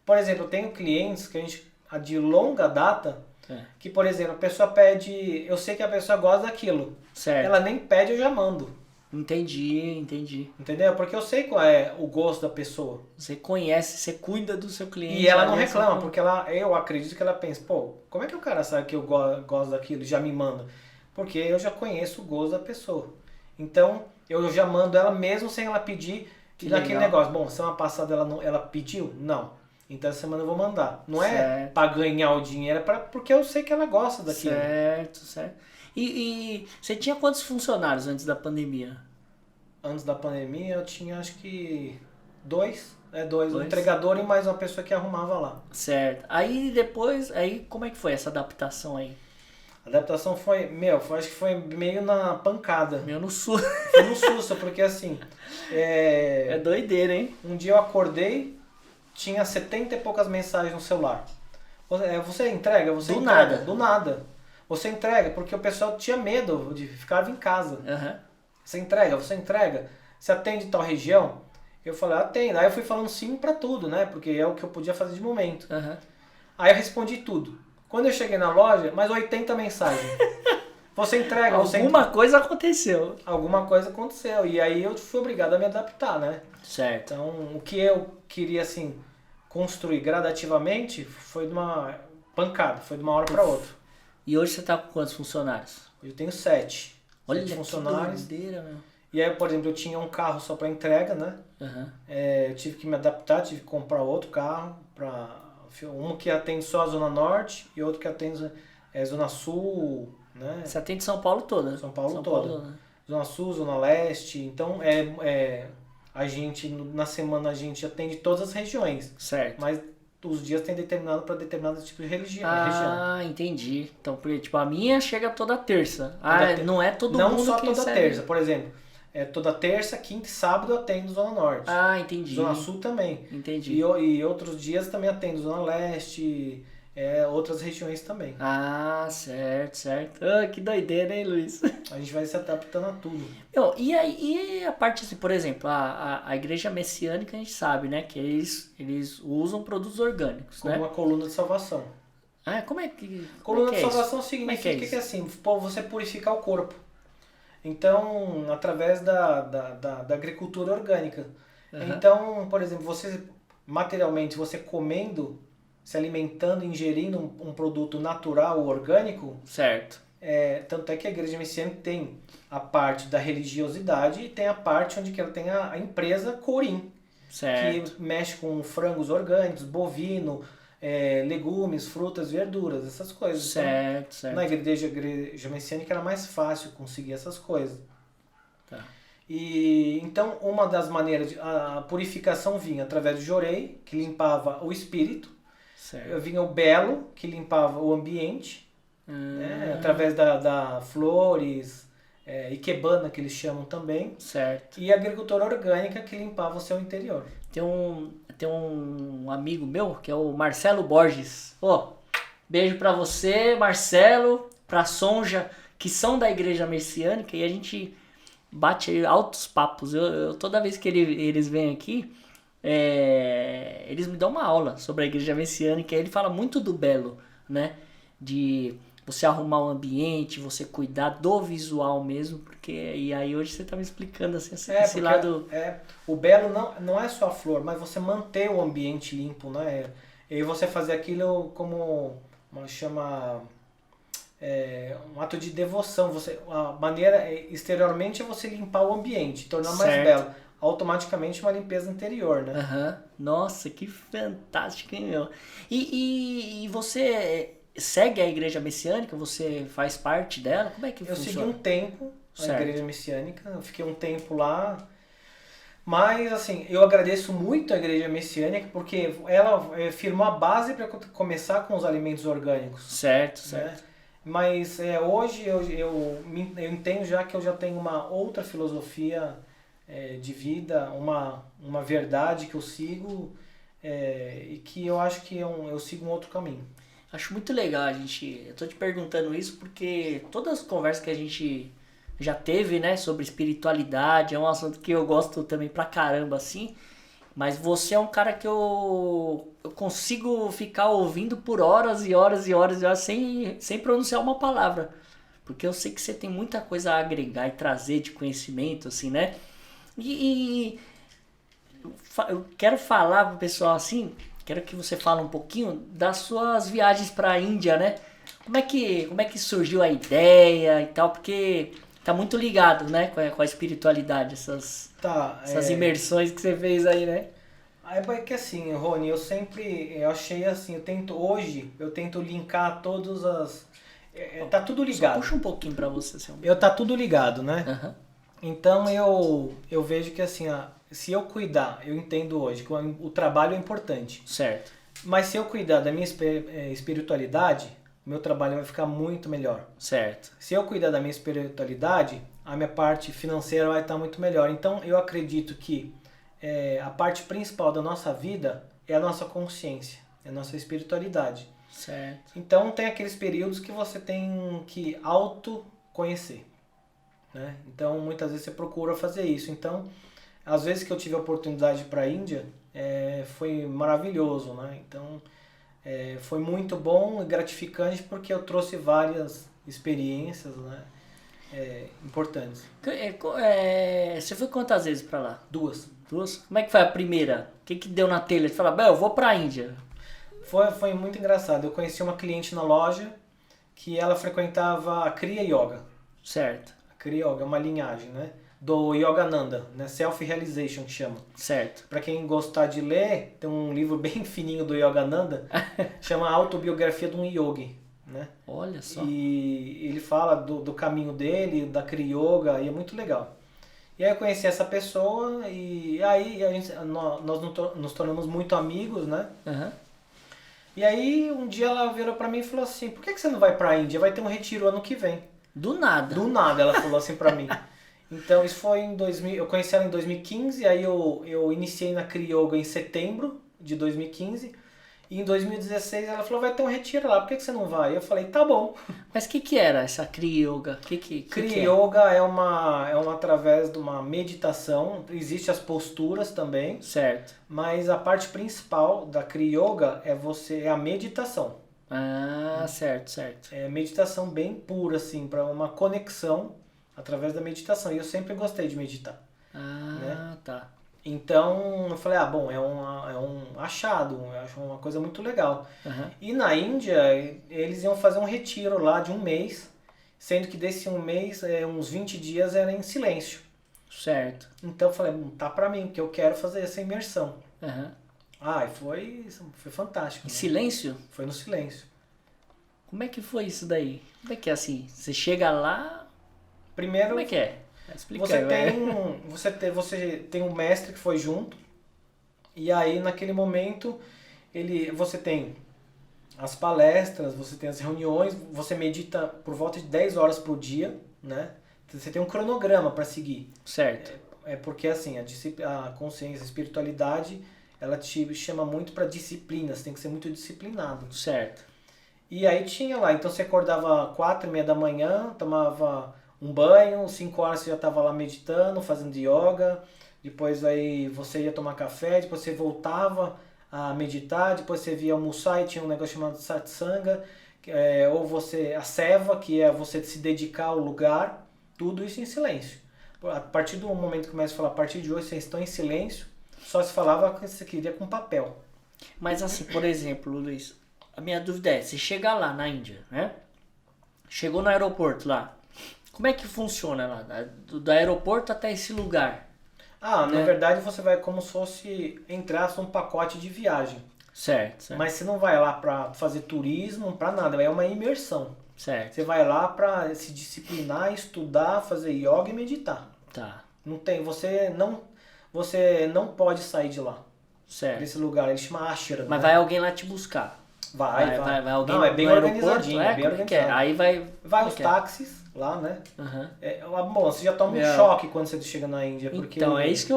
Por exemplo, eu tenho clientes que a gente, de longa data, que, por exemplo, a pessoa pede, eu sei que a pessoa gosta daquilo. Certo. Ela nem pede, eu já mando. Entendi. Entendeu? Porque eu sei qual é o gosto da pessoa. Você conhece, você cuida do seu cliente. E ela não ali, reclama, você- porque eu acredito que ela pensa, pô, como é que o cara sabe que eu gosto daquilo e já me manda? Porque eu já conheço o gosto da pessoa. Então, eu já mando ela mesmo sem ela pedir. Que E naquele legal. negócio, bom, semana passada ela pediu? Não. Então essa semana eu vou mandar. Não é Certo. pra ganhar o dinheiro, é porque eu sei que ela gosta daquilo. Certo. E você tinha quantos funcionários antes da pandemia? Antes da pandemia eu tinha acho que dois. Dois. Um Dois? entregador e mais uma pessoa que arrumava lá. Certo. Aí depois, como é que foi essa adaptação aí? A adaptação acho que foi meio na pancada. Meu no sul. Foi no susto, porque assim, É doideira, hein? um dia eu acordei, tinha 70 e poucas mensagens no celular. Você entrega? Você Do entrega. nada. Do nada. Você entrega, porque o pessoal tinha medo de ficar em casa. Aham. Você entrega? Você atende tal região? Eu falei, atendo. Aí eu fui falando sim pra tudo, né? Porque é o que eu podia fazer de momento. Aham. Aí eu respondi tudo. Quando eu cheguei na loja, mais 80 mensagens. Você entrega? Alguma coisa aconteceu. Alguma coisa aconteceu. E aí eu fui obrigado a me adaptar, né? Certo. Então, o que eu queria, assim, construir gradativamente foi de uma pancada, foi de uma hora para outra. E hoje você tá com quantos funcionários? Eu tenho 7. Olha 7 que funcionários. doideira, meu. E aí, por exemplo, eu tinha um carro só para entrega, né? Aham. Eu tive que me adaptar, tive que comprar outro carro, um que atende só a Zona Norte e outro que atende Zona Sul, né? Você atende São Paulo toda. São Paulo toda. Zona Sul, Zona Leste. Então, a gente, na semana, a gente atende todas as regiões. Certo. Mas os dias tem determinado para determinado tipo de região. Ah, entendi. Então, tipo, a minha chega toda terça. Toda Não é todo Não mundo só que toda recebe. terça, por exemplo. Toda terça, quinta e sábado eu atendo Zona Norte. Ah, entendi. Zona Sul também. Entendi. E outros dias também atendo Zona Leste, outras regiões também. Ah, certo. Ah, que doideira, hein, Luiz? A gente vai se adaptando a tudo. Meu, e a parte assim, por exemplo, a igreja messiânica a gente sabe, né? Que eles usam produtos orgânicos, Como né? uma coluna de salvação. Ah, como é que. Coluna como é de que é salvação isso? significa Como é que é que assim, você purificar o corpo. Então, através da agricultura orgânica. Aham. Então, por exemplo, materialmente, você comendo, se alimentando, ingerindo um produto natural, orgânico, Certo. tanto é que a igreja messiânica tem a parte da religiosidade e tem a parte onde que ela tem a empresa Corim, Certo. que mexe com frangos orgânicos, bovino, legumes, frutas, verduras, essas coisas. Então, Certo. na igreja messiânica era mais fácil conseguir essas coisas. Tá. E então uma das maneiras a purificação vinha através do jorei, que limpava o espírito, Certo. vinha o belo, que limpava o ambiente, né, através da flores, ikebana, que eles chamam também, Certo. e a agricultura orgânica, que limpava o seu interior. Tem um amigo meu, que é o Marcelo Borges. Beijo pra você, Marcelo, pra Sonja, que são da igreja messiânica, e a gente bate aí altos papos. Toda vez que eles vêm aqui, eles me dão uma aula sobre a igreja messiânica, e ele fala muito do belo, né? você arrumar o ambiente, você cuidar do visual mesmo, porque e aí hoje você tá me explicando assim, esse lado... O belo não é só a flor, mas você manter o ambiente limpo, né? E você fazer aquilo como chama um ato de devoção. A maneira exteriormente é você limpar o ambiente, tornar mais belo. Automaticamente uma limpeza interior, né? Uhum. Nossa, que fantástico, hein, meu? E você segue a igreja messiânica? Você faz parte dela? Como é que funciona? Eu segui um tempo na igreja messiânica, eu fiquei um tempo lá, mas assim, eu agradeço muito a igreja messiânica porque ela firmou a base para começar com os alimentos orgânicos. Certo. Né? Mas hoje eu entendo já que eu já tenho uma outra filosofia de vida, uma verdade que eu sigo e que eu acho que eu sigo um outro caminho. Acho muito legal eu tô te perguntando isso porque todas as conversas que a gente já teve, né, sobre espiritualidade, é um assunto que eu gosto também pra caramba, assim, mas você é um cara que eu consigo ficar ouvindo por horas e horas e horas e horas sem pronunciar uma palavra, porque eu sei que você tem muita coisa a agregar e trazer de conhecimento, assim, né? E eu quero falar pro pessoal assim, quero que você fale um pouquinho das suas viagens para a Índia, né? Como é que surgiu a ideia e tal? Porque tá muito ligado, né, com a espiritualidade, essas imersões que você fez aí, né? É que assim, Rony, eu achei assim, eu tento linkar todas as... tá tudo ligado. Só puxa um pouquinho pra você. Tá tudo ligado, né? Uhum. Então eu vejo que assim, se eu cuidar, eu entendo hoje que o trabalho é importante. Certo. Mas se eu cuidar da minha espiritualidade, meu trabalho vai ficar muito melhor. Certo. Se eu cuidar da minha espiritualidade, a minha parte financeira vai estar muito melhor. Então eu acredito que a parte principal da nossa vida é a nossa consciência, é a nossa espiritualidade. Certo. Então tem aqueles períodos que você tem que autoconhecer, né? Então muitas vezes você procura fazer isso. Então, às vezes que eu tive a oportunidade para a Índia, foi maravilhoso, né? Então foi muito bom e gratificante porque eu trouxe várias experiências, né? Importantes. Você foi quantas vezes para lá? Duas. Como é que foi a primeira? O que deu na telha? Você fala, eu vou pra Índia. Foi muito engraçado. Eu conheci uma cliente na loja que ela frequentava a Kriya Yoga. Certo. A Kriya Yoga é uma linhagem, né? Do Yogananda, né? Self-Realization que chama. Certo. Para quem gostar de ler, tem um livro bem fininho do Yogananda, chama Autobiografia de um Yogi, né? Olha só. E ele fala do caminho dele, da Kriya Yoga, e é muito legal. E aí eu conheci essa pessoa e aí nós nos tornamos muito amigos, né? Uhum. E aí um dia ela virou pra mim e falou assim, por que você não vai pra Índia? Vai ter um retiro ano que vem. Do nada. Do nada ela falou assim pra mim. Então isso foi em 2000, eu conheci ela em 2015, aí eu iniciei na Kriya Yoga em setembro de 2015. E em 2016 ela falou, vai ter um retiro lá, por que você não vai? Eu falei, tá bom. Mas o que era essa Kriya Yoga? Kriya Yoga é uma através de uma meditação, existem as posturas também. Certo. Mas a parte principal da Kriya Yoga é a meditação. Ah, certo. É meditação bem pura, assim, para uma conexão através da meditação. E eu sempre gostei de meditar. Ah, né? Tá. Então eu falei, bom, é um achado, eu acho uma coisa muito legal. Uhum. E na Índia, eles iam fazer um retiro lá de um mês, sendo que desse um mês, uns 20 dias era em silêncio. Certo. Então eu falei, tá pra mim, porque eu quero fazer essa imersão. Uhum. Foi fantástico. Em silêncio? Foi no silêncio. Como é que foi isso daí? Como é que é assim? Você chega lá... Primeiro... Como é que é? Explica você tem um mestre que foi junto, e aí naquele momento você tem as palestras, você tem as reuniões, você medita por volta de 10 horas por dia, né? Você tem um cronograma para seguir. Certo. Porque assim, a consciência, a espiritualidade, ela te chama muito para disciplina, você tem que ser muito disciplinado. Certo. E aí tinha lá, então você acordava 4:30 da manhã, tomava um banho, 5 horas você já estava lá meditando, fazendo yoga, depois aí você ia tomar café, depois você voltava a meditar, depois você via almoçar e tinha um negócio chamado satsanga, ou você, a seva, que é você se dedicar ao lugar, tudo isso em silêncio. A partir do momento que começa a falar, a partir de hoje vocês estão em silêncio, só se falava que você queria com papel. Mas assim, por exemplo, Luiz, a minha dúvida é, você chega lá na Índia, né? Chegou no aeroporto lá, como é que funciona lá? Do aeroporto até esse lugar? Na né? verdade você vai como se fosse entrasse num pacote de viagem. Certo. Mas você não vai lá para fazer turismo, para nada, é uma imersão. Certo. Você vai lá para se disciplinar, estudar, fazer yoga e meditar. Tá. Não tem, você não pode sair de lá. Certo. Desse lugar, ele chama ashram. Mas né? vai alguém lá te buscar? Vai alguém não, é bem no aeroporto? organizadinho, é bem Como é que é? organizado. Aí vai como os é que é? táxis lá, né? Uhum. Bom, você já toma um choque quando você chega na Índia, porque Então, é isso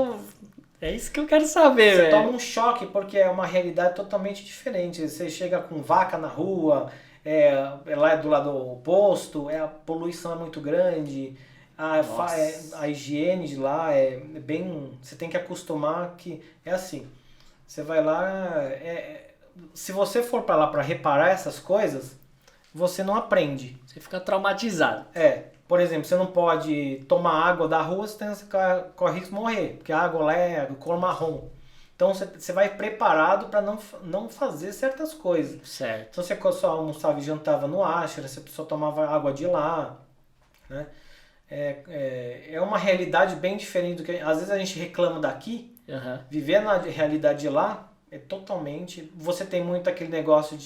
que eu quero saber, você velho. toma um choque porque é uma realidade totalmente diferente. Você chega com vaca na rua, lá do lado oposto, a poluição é muito grande, a higiene de lá é bem... Você tem que acostumar que é assim. Você vai lá... se você for para lá para reparar essas coisas, você não aprende. Você fica traumatizado. Por exemplo, você não pode tomar água da rua, você corre risco de morrer, porque a água lá é do cor marrom. Então você vai preparado para não fazer certas coisas. Certo. Então você só almoçava e jantava no ashram, você só tomava água de lá, né? É uma realidade bem diferente do que às vezes a gente reclama daqui. Uhum. Viver na realidade de lá é totalmente... Você tem muito aquele negócio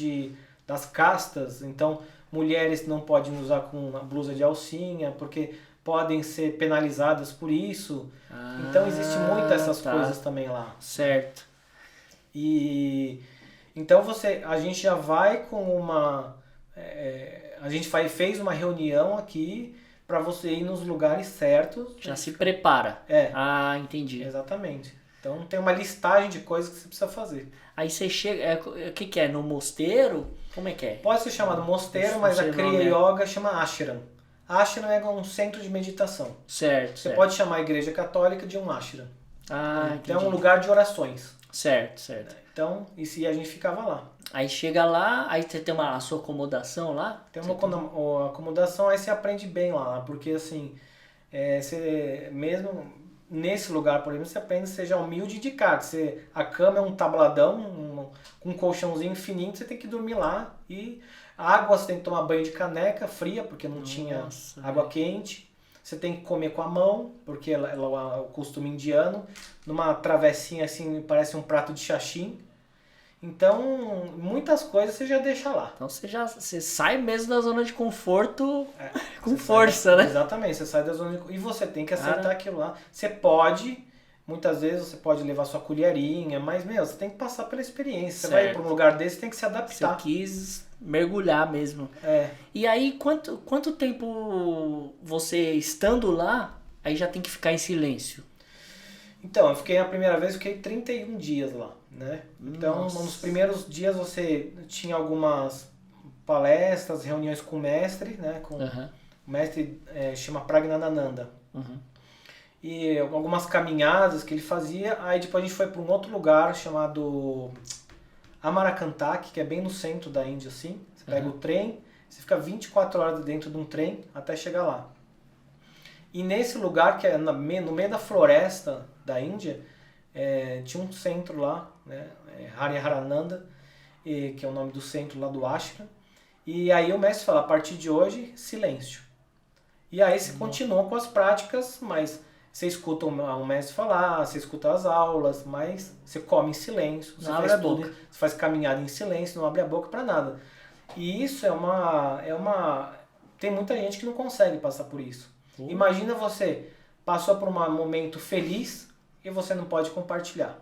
das castas, então mulheres não podem usar com uma blusa de alcinha, porque podem ser penalizadas por isso. Então existe muito essas coisas também lá. Certo. E então a gente já vai com a gente fez uma reunião aqui para você ir nos lugares certos. Já se prepara. Entendi. Exatamente. Então tem uma listagem de coisas que você precisa fazer. Aí você chega, o que é? No mosteiro? Como é que é? Pode ser chamado mosteiro, mas a Kriya Yoga chama ashram. Ashram é um centro de meditação. Certo. Você pode chamar a igreja católica de um ashram. Entendi. É um lugar de orações. Certo. Então, a gente ficava lá. Aí chega lá, aí você tem a sua acomodação lá? Tem uma acomodação, aí você aprende bem lá, porque assim, você mesmo nesse lugar, por exemplo, você aprende a seja humilde e dedicado. A cama é um tabladão, com um colchãozinho fininho, você tem que dormir lá. E a água você tem que tomar banho de caneca fria, porque não tinha água quente. Você tem que comer com a mão, porque ela é o costume indiano. Numa travessinha assim, parece um prato de xaxim. Então, muitas coisas você já deixa lá. Então você sai mesmo da zona de conforto com força, né? Exatamente, você sai da zona de conforto. E você tem que aceitar aquilo lá. Você pode, muitas vezes você pode levar sua colherinha, mas, você tem que passar pela experiência. Você vai para um lugar desse, você tem que se adaptar. Você quis mergulhar mesmo. E aí, quanto tempo você estando lá, aí já tem que ficar em silêncio? Então, a primeira vez, eu fiquei 31 dias lá, né? Então, nos primeiros dias você tinha algumas palestras, reuniões com o mestre, né? O mestre chama Praggnananda. E algumas caminhadas que ele fazia. Aí depois a gente foi para um outro lugar chamado Amarakantak, que é bem no centro da Índia, assim. Você pega o trem, você fica 24 horas dentro de um trem até chegar lá. E nesse lugar, que é no meio da floresta da Índia, tinha um centro lá, né, Hariharananda, que é o nome do centro lá do ashram. E aí o mestre fala, a partir de hoje, silêncio. E aí você continua com as práticas, mas você escuta o mestre falar, você escuta as aulas, mas você come em silêncio, você abre a boca. Você faz caminhada em silêncio, não abre a boca para nada. E isso tem muita gente que não consegue passar por isso. Imagina você passou por um momento feliz e você não pode compartilhar.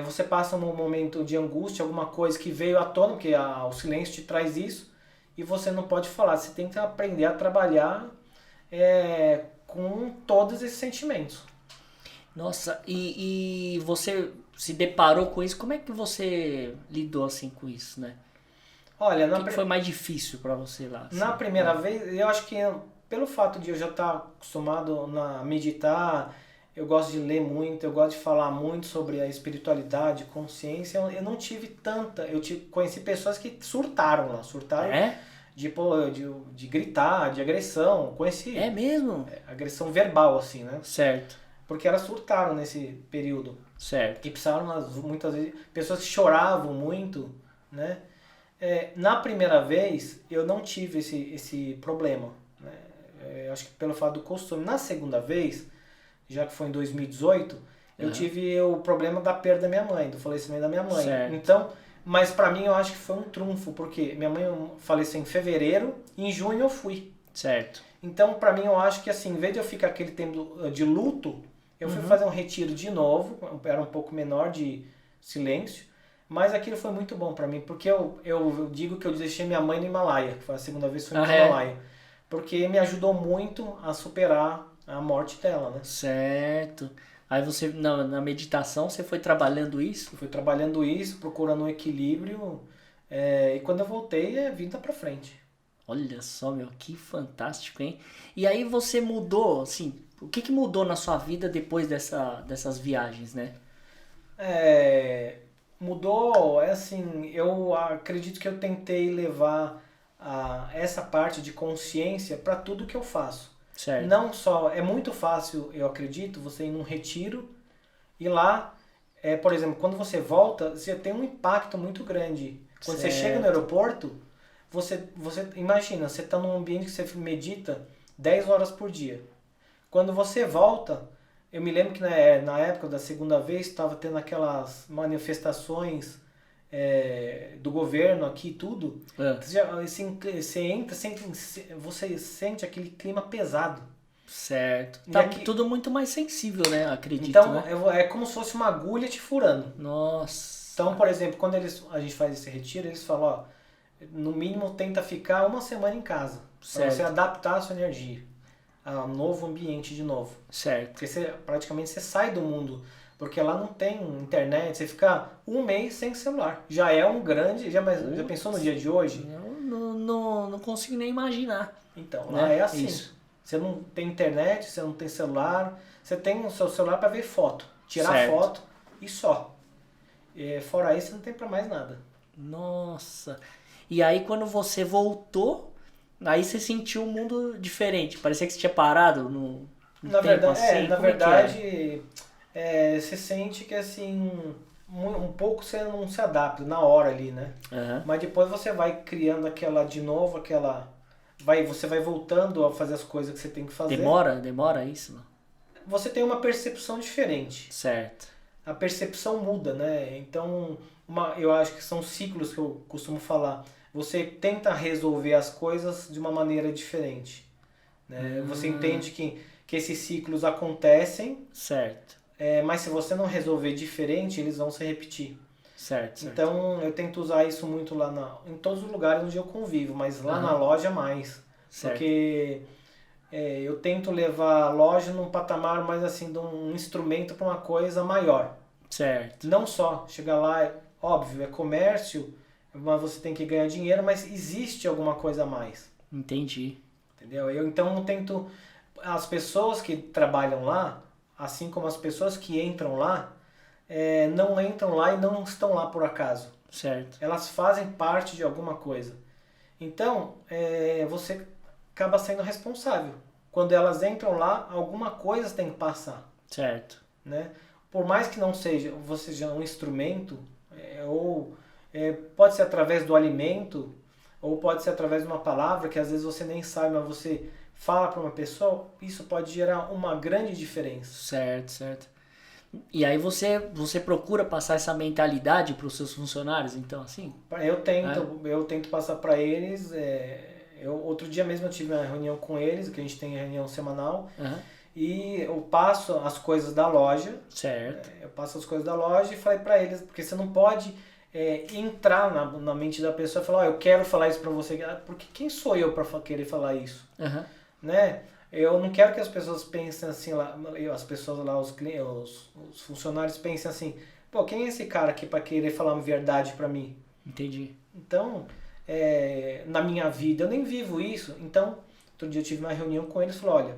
Você passa num momento de angústia, alguma coisa que veio à tona, porque o silêncio te traz isso, e você não pode falar. Você tem que aprender a trabalhar com todos esses sentimentos. Nossa, e você se deparou com isso? Como é que você lidou assim com isso, né? Olha, o que foi mais difícil para você lá? Assim? Na primeira vez, eu acho que pelo fato de eu já estar acostumado a meditar, eu gosto de ler muito, eu gosto de falar muito sobre a espiritualidade, consciência. Eu não tive tanta, conheci pessoas que surtaram lá, surtaram É? de gritar, de agressão, conheci É mesmo? agressão verbal assim, né? Certo, Porque elas surtaram nesse período. certo. E precisaram, muitas vezes, pessoas que choravam muito, né? Na primeira vez, eu não tive esse problema, né? Acho que pelo fato do costume. Na segunda vez, já que foi em 2018, eu tive o problema da perda da minha mãe, do falecimento da minha mãe. Certo. Então, mas pra mim eu acho que foi um trunfo, porque minha mãe faleceu em fevereiro e em junho eu fui. Certo. Então, pra mim, eu acho que assim, em vez de eu ficar aquele tempo de luto, eu fui fazer um retiro de novo, era um pouco menor de silêncio, mas aquilo foi muito bom pra mim, porque eu digo que eu deixei minha mãe no Himalaia, que foi a segunda vez que fui no Himalaia, porque me ajudou muito a superar a morte dela, né? Certo. Aí você, na meditação, você foi trabalhando isso? Eu fui trabalhando isso, procurando um equilíbrio, e quando eu voltei, a vida pra frente. Olha só, meu, que fantástico, hein? E aí você mudou, assim, o que mudou na sua vida depois dessas viagens, né? Mudou, assim, eu acredito que eu tentei levar essa parte de consciência para tudo que eu faço. Certo. Não só, é muito fácil, eu acredito, você ir num retiro e lá, por exemplo, quando você volta, você tem um impacto muito grande. Quando você chega no aeroporto, você imagina, você está num ambiente que você medita 10 horas por dia. Quando você volta, eu me lembro que na época da segunda vez estava tendo aquelas manifestações do governo aqui e tudo. Você entra, você sente aquele clima pesado. Certo. Tá tudo muito mais sensível, né? Acredito, então, né? é como se fosse uma agulha te furando. Nossa. Então, por exemplo, quando a gente faz esse retiro, eles falam, ó, no mínimo tenta ficar uma semana em casa. Para você adaptar a sua energia a um novo ambiente de novo. Certo. Porque praticamente você sai do mundo. Porque lá não tem internet, você fica um mês sem celular. Já é um grande... Já pensou no dia de hoje? Eu não consigo nem imaginar. Então, lá é assim. Isso. Você não tem internet, você não tem celular. Você tem o seu celular para ver foto. Tirar foto e só. Fora isso, você não tem para mais nada. Nossa. E aí quando você voltou, aí você sentiu um mundo diferente. Parecia que você tinha parado no tempo assim. Na verdade, você sente que assim, um pouco você não se adapta na hora ali, né? Mas depois você vai criando você vai voltando a fazer as coisas que você tem que fazer. Demora isso? Não? Você tem uma percepção diferente. Certo. A percepção muda, né? Então, eu acho que são ciclos que eu costumo falar. Você tenta resolver as coisas de uma maneira diferente, né? Você entende que esses ciclos acontecem. Certo. Mas se você não resolver diferente, eles vão se repetir. Certo. Então, eu tento usar isso muito lá em todos os lugares onde eu convivo, mas lá na loja mais. Certo. Porque eu tento levar a loja num patamar mais assim, de um instrumento para uma coisa maior. Certo. Não só chegar lá, óbvio, é comércio, mas você tem que ganhar dinheiro, mas existe alguma coisa a mais. Entendi. Entendeu? Eu então tento... As pessoas que trabalham lá, assim como as pessoas que entram lá, não entram lá e não estão lá por acaso. Certo. Elas fazem parte de alguma coisa. Então, você acaba sendo responsável. Quando elas entram lá, alguma coisa tem que passar. Certo. Né? Por mais que não seja, você seja um instrumento, pode ser através do alimento, ou pode ser através de uma palavra que às vezes você nem sabe, mas você fala para uma pessoa, isso pode gerar uma grande diferença. Certo. E aí você procura passar essa mentalidade para os seus funcionários, então, assim? Eu tento passar para eles. Outro dia mesmo eu tive uma reunião com eles, que a gente tem reunião semanal, e eu passo as coisas da loja. Certo. Eu passo as coisas da loja e falei para eles, porque você não pode entrar na mente da pessoa e falar, eu quero falar isso para você, porque quem sou eu para querer falar isso? Né? Eu não quero que as pessoas pensem assim, as pessoas lá, os funcionários pensem assim, pô, quem é esse cara aqui para querer falar uma verdade para mim? Entendi. Então, na minha vida, eu nem vivo isso. Então, outro dia eu tive uma reunião com eles e falei, olha,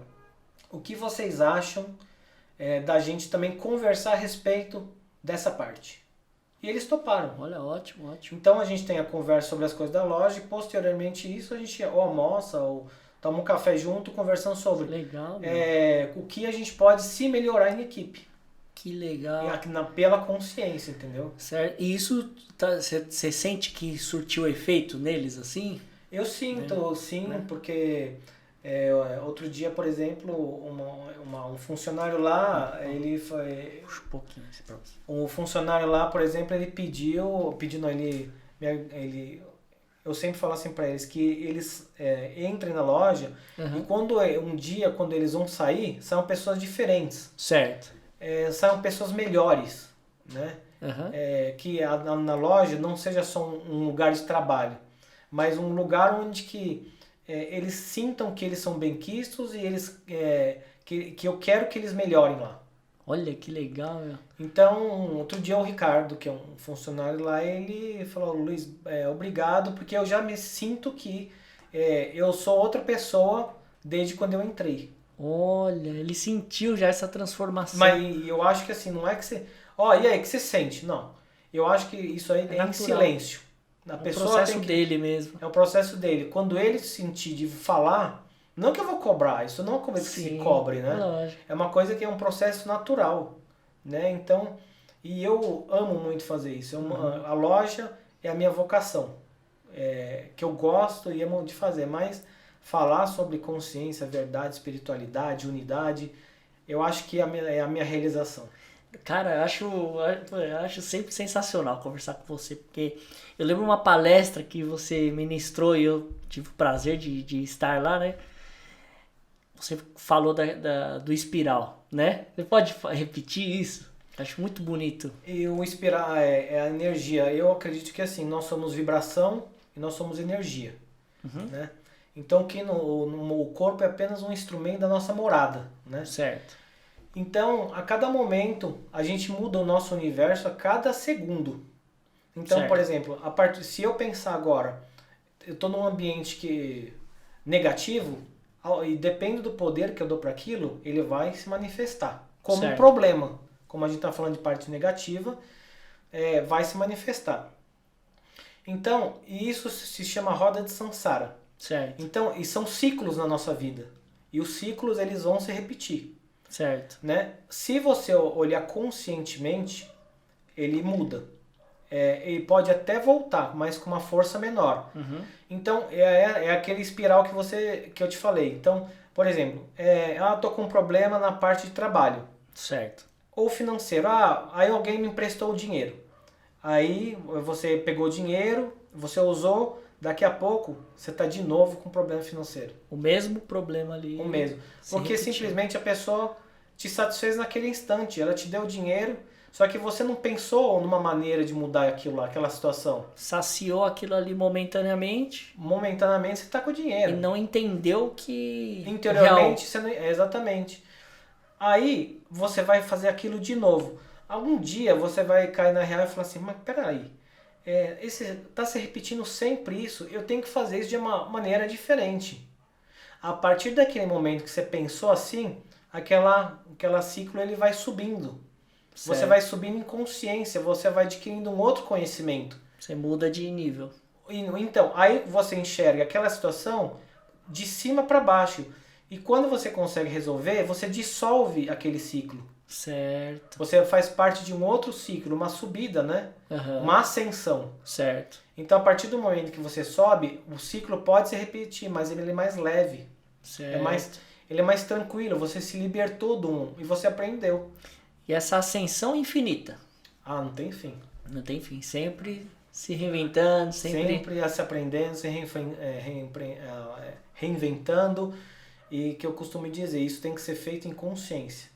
o que vocês acham da gente também conversar a respeito dessa parte. E eles toparam. Olha, ótimo, ótimo. Então a gente tem a conversa sobre as coisas da loja e posteriormente isso a gente ou almoça ou toma um café junto conversando sobre Legal, o que a gente pode se melhorar em equipe. Que legal. Pela consciência, entendeu? Certo. E isso, você sente que surtiu efeito neles, assim? Eu sinto, sim, porque outro dia, por exemplo, um funcionário lá, ele foi... Puxa um pouquinho esse pra você. Um funcionário lá, por exemplo, ele eu sempre falo assim para eles que eles entrem na loja e quando eles vão sair, são pessoas diferentes. Certo. São pessoas melhores, né? Que na loja não seja só um lugar de trabalho, mas um lugar onde que eles sintam que eles são benquistos e eles que eu quero que eles melhorem lá. Olha que legal, meu. Então, outro dia o Ricardo, que é um funcionário lá, ele falou: Luiz, obrigado, porque eu já me sinto que eu sou outra pessoa desde quando eu entrei. Olha, ele sentiu já essa transformação. Mas eu acho que assim, não é que você... e aí, o que você sente? Não. Eu acho que isso aí é em silêncio. É um processo dele mesmo. É o processo dele. Quando ele sentir de falar, não que eu vou cobrar, isso não é uma coisa que se cobre, né? Lógico. É uma coisa que é um processo natural, né? Então, e eu amo muito fazer isso. A loja é a minha vocação, que eu gosto e amo de fazer, mas falar sobre consciência, verdade, espiritualidade, unidade, eu acho que é a minha realização. Cara, eu acho sempre sensacional conversar com você, porque eu lembro uma palestra que você ministrou e eu tive o prazer de estar lá, né? Você falou do espiral, né? Você pode repetir isso? Acho muito bonito. E o espiral é a energia. Eu acredito que assim, nós somos vibração e nós somos energia, né? Então que o corpo é apenas um instrumento da nossa morada, né? Certo. Então, a cada momento, a gente muda o nosso universo a cada segundo. Então, certo. Por exemplo, se eu pensar agora, eu estou num ambiente negativo, e depende do poder que eu dou para aquilo, ele vai se manifestar como um problema. Como a gente está falando de parte negativa, vai se manifestar. Então, isso se chama roda de samsara. Certo. Então, e são ciclos na nossa vida. E os ciclos, eles vão se repetir. Certo. Né? Se você olhar conscientemente, ele muda. Ele pode até voltar, mas com uma força menor. Então, é aquele espiral que eu te falei. Então, por exemplo, estou com um problema na parte de trabalho. Certo. Ou financeiro. Aí alguém me emprestou o dinheiro. Aí você pegou o dinheiro, você usou, daqui a pouco você está de novo com problema financeiro. O mesmo problema ali. O mesmo. Porque simplesmente a pessoa te satisfez naquele instante. Ela te deu o dinheiro, só que você não pensou numa maneira de mudar aquilo lá, aquela situação. Saciou aquilo ali momentaneamente. Momentaneamente você está com o dinheiro. E não entendeu que... Interiormente você não... Exatamente. Aí você vai fazer aquilo de novo. Algum dia você vai cair na real e falar assim, mas peraí, tá se repetindo sempre isso, eu tenho que fazer isso de uma maneira diferente. A partir daquele momento que você pensou assim, aquela ciclo ele vai subindo. Certo. Você vai subindo em consciência, você vai adquirindo um outro conhecimento. Você muda de nível. Então, aí você enxerga aquela situação de cima para baixo. E quando você consegue resolver, você dissolve aquele ciclo. Certo. Você faz parte de um outro ciclo, uma subida, né? Uma ascensão. Certo. Então, a partir do momento que você sobe, o ciclo pode se repetir, mas ele é mais leve. Certo. Ele é mais tranquilo, você se libertou e você aprendeu. E essa ascensão infinita? Não tem fim. Não tem fim. Sempre se reinventando, sempre se aprendendo, se reinventando. E que eu costumo dizer, isso tem que ser feito em consciência.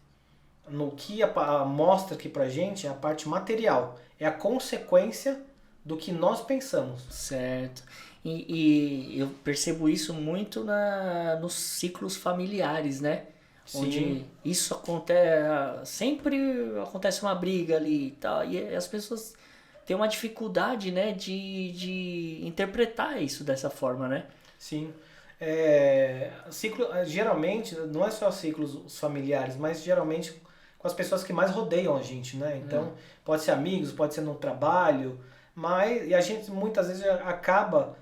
No que mostra aqui pra gente é a parte material. É a consequência do que nós pensamos. Certo. E eu percebo isso muito nos ciclos familiares, né? Sim. Onde isso acontece, sempre acontece uma briga ali e tal. E as pessoas têm uma dificuldade, né, de interpretar isso dessa forma, né? Sim. Geralmente, não é só ciclos familiares, mas geralmente com as pessoas que mais rodeiam a gente, né? Então, pode ser amigos, pode ser no trabalho, e a gente muitas vezes acaba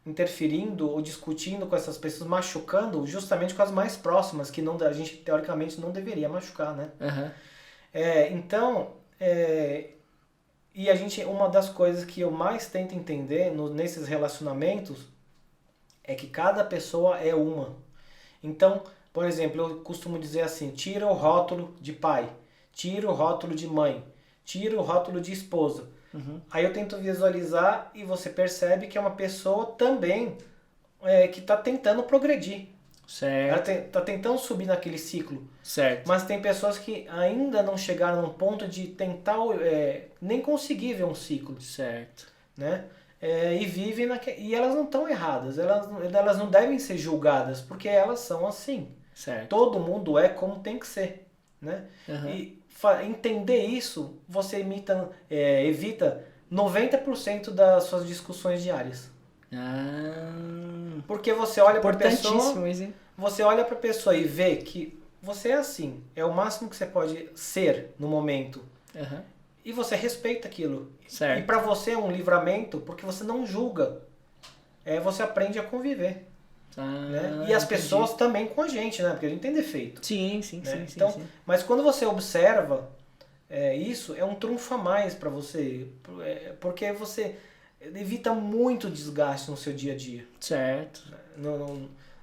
interferindo ou discutindo com essas pessoas, machucando justamente com as mais próximas, que a gente teoricamente não deveria machucar, né? Uhum. Então, e uma das coisas que eu mais tento entender nesses relacionamentos é que cada pessoa é uma. Então, por exemplo, eu costumo dizer assim, tira o rótulo de pai, tira o rótulo de mãe, tira o rótulo de esposa. Uhum. Aí eu tento visualizar e você percebe que é uma pessoa também que está tentando progredir. Certo. Ela está tentando subir naquele ciclo. Certo. Mas tem pessoas que ainda não chegaram num ponto de tentar nem conseguir ver um ciclo. Certo. Né? E vivem e elas não estão erradas. Elas não devem ser julgadas, porque elas são assim. Certo. Todo mundo é como tem que ser. Né? Uhum. E entender isso, você evita 90% das suas discussões diárias. Porque você olha para a pessoa, você olha para a pessoa e vê que você é assim, é o máximo que você pode ser no momento. Uhum. E você respeita aquilo. Certo. E para você é um livramento, porque você não julga. Você aprende a conviver. Né? E as pessoas também com a gente, né? Porque a gente tem defeito. Sim. Então, sim. Mas quando você observa isso, é um trunfo a mais para você. Porque você evita muito desgaste no seu dia a dia. Certo.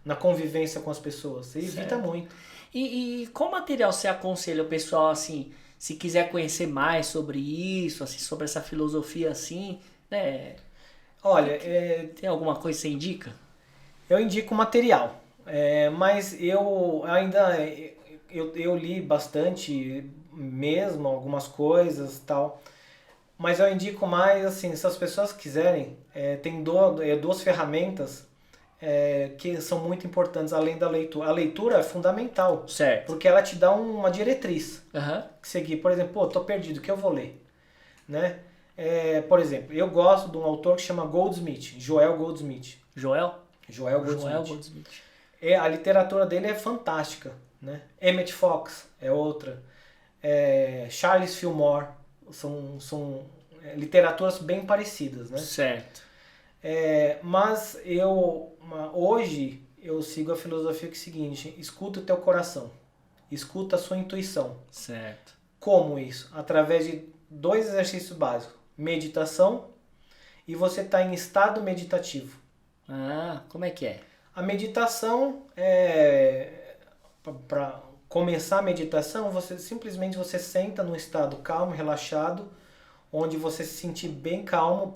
Na convivência com as pessoas. Você evita muito. E qual material você aconselha o pessoal, assim, se quiser conhecer mais sobre isso, assim, sobre essa filosofia, assim, né? Olha, tem alguma coisa que você indica? Eu indico material, mas eu ainda eu li bastante mesmo, algumas coisas tal, mas eu indico mais assim, se as pessoas quiserem, tem duas ferramentas que são muito importantes além da leitura. A leitura é fundamental, certo? Porque ela te dá uma diretriz que seguir. Por exemplo, tô perdido, o que eu vou ler? Né? Por exemplo, eu gosto de um autor que chama Goldsmith, Joel Goldsmith. Joel Goldsmith. A literatura dele é fantástica. Né? Emmett Fox é outra. Charles Fillmore. São literaturas bem parecidas. Né? Certo. Mas hoje eu sigo a filosofia que é o seguinte: escuta o teu coração. Escuta a sua intuição. Certo. Como isso? Através de 2 exercícios básicos. Meditação e você está em estado meditativo. Como é que é? A meditação para começar a meditação, você senta num estado calmo, relaxado, onde você se sentir bem calmo,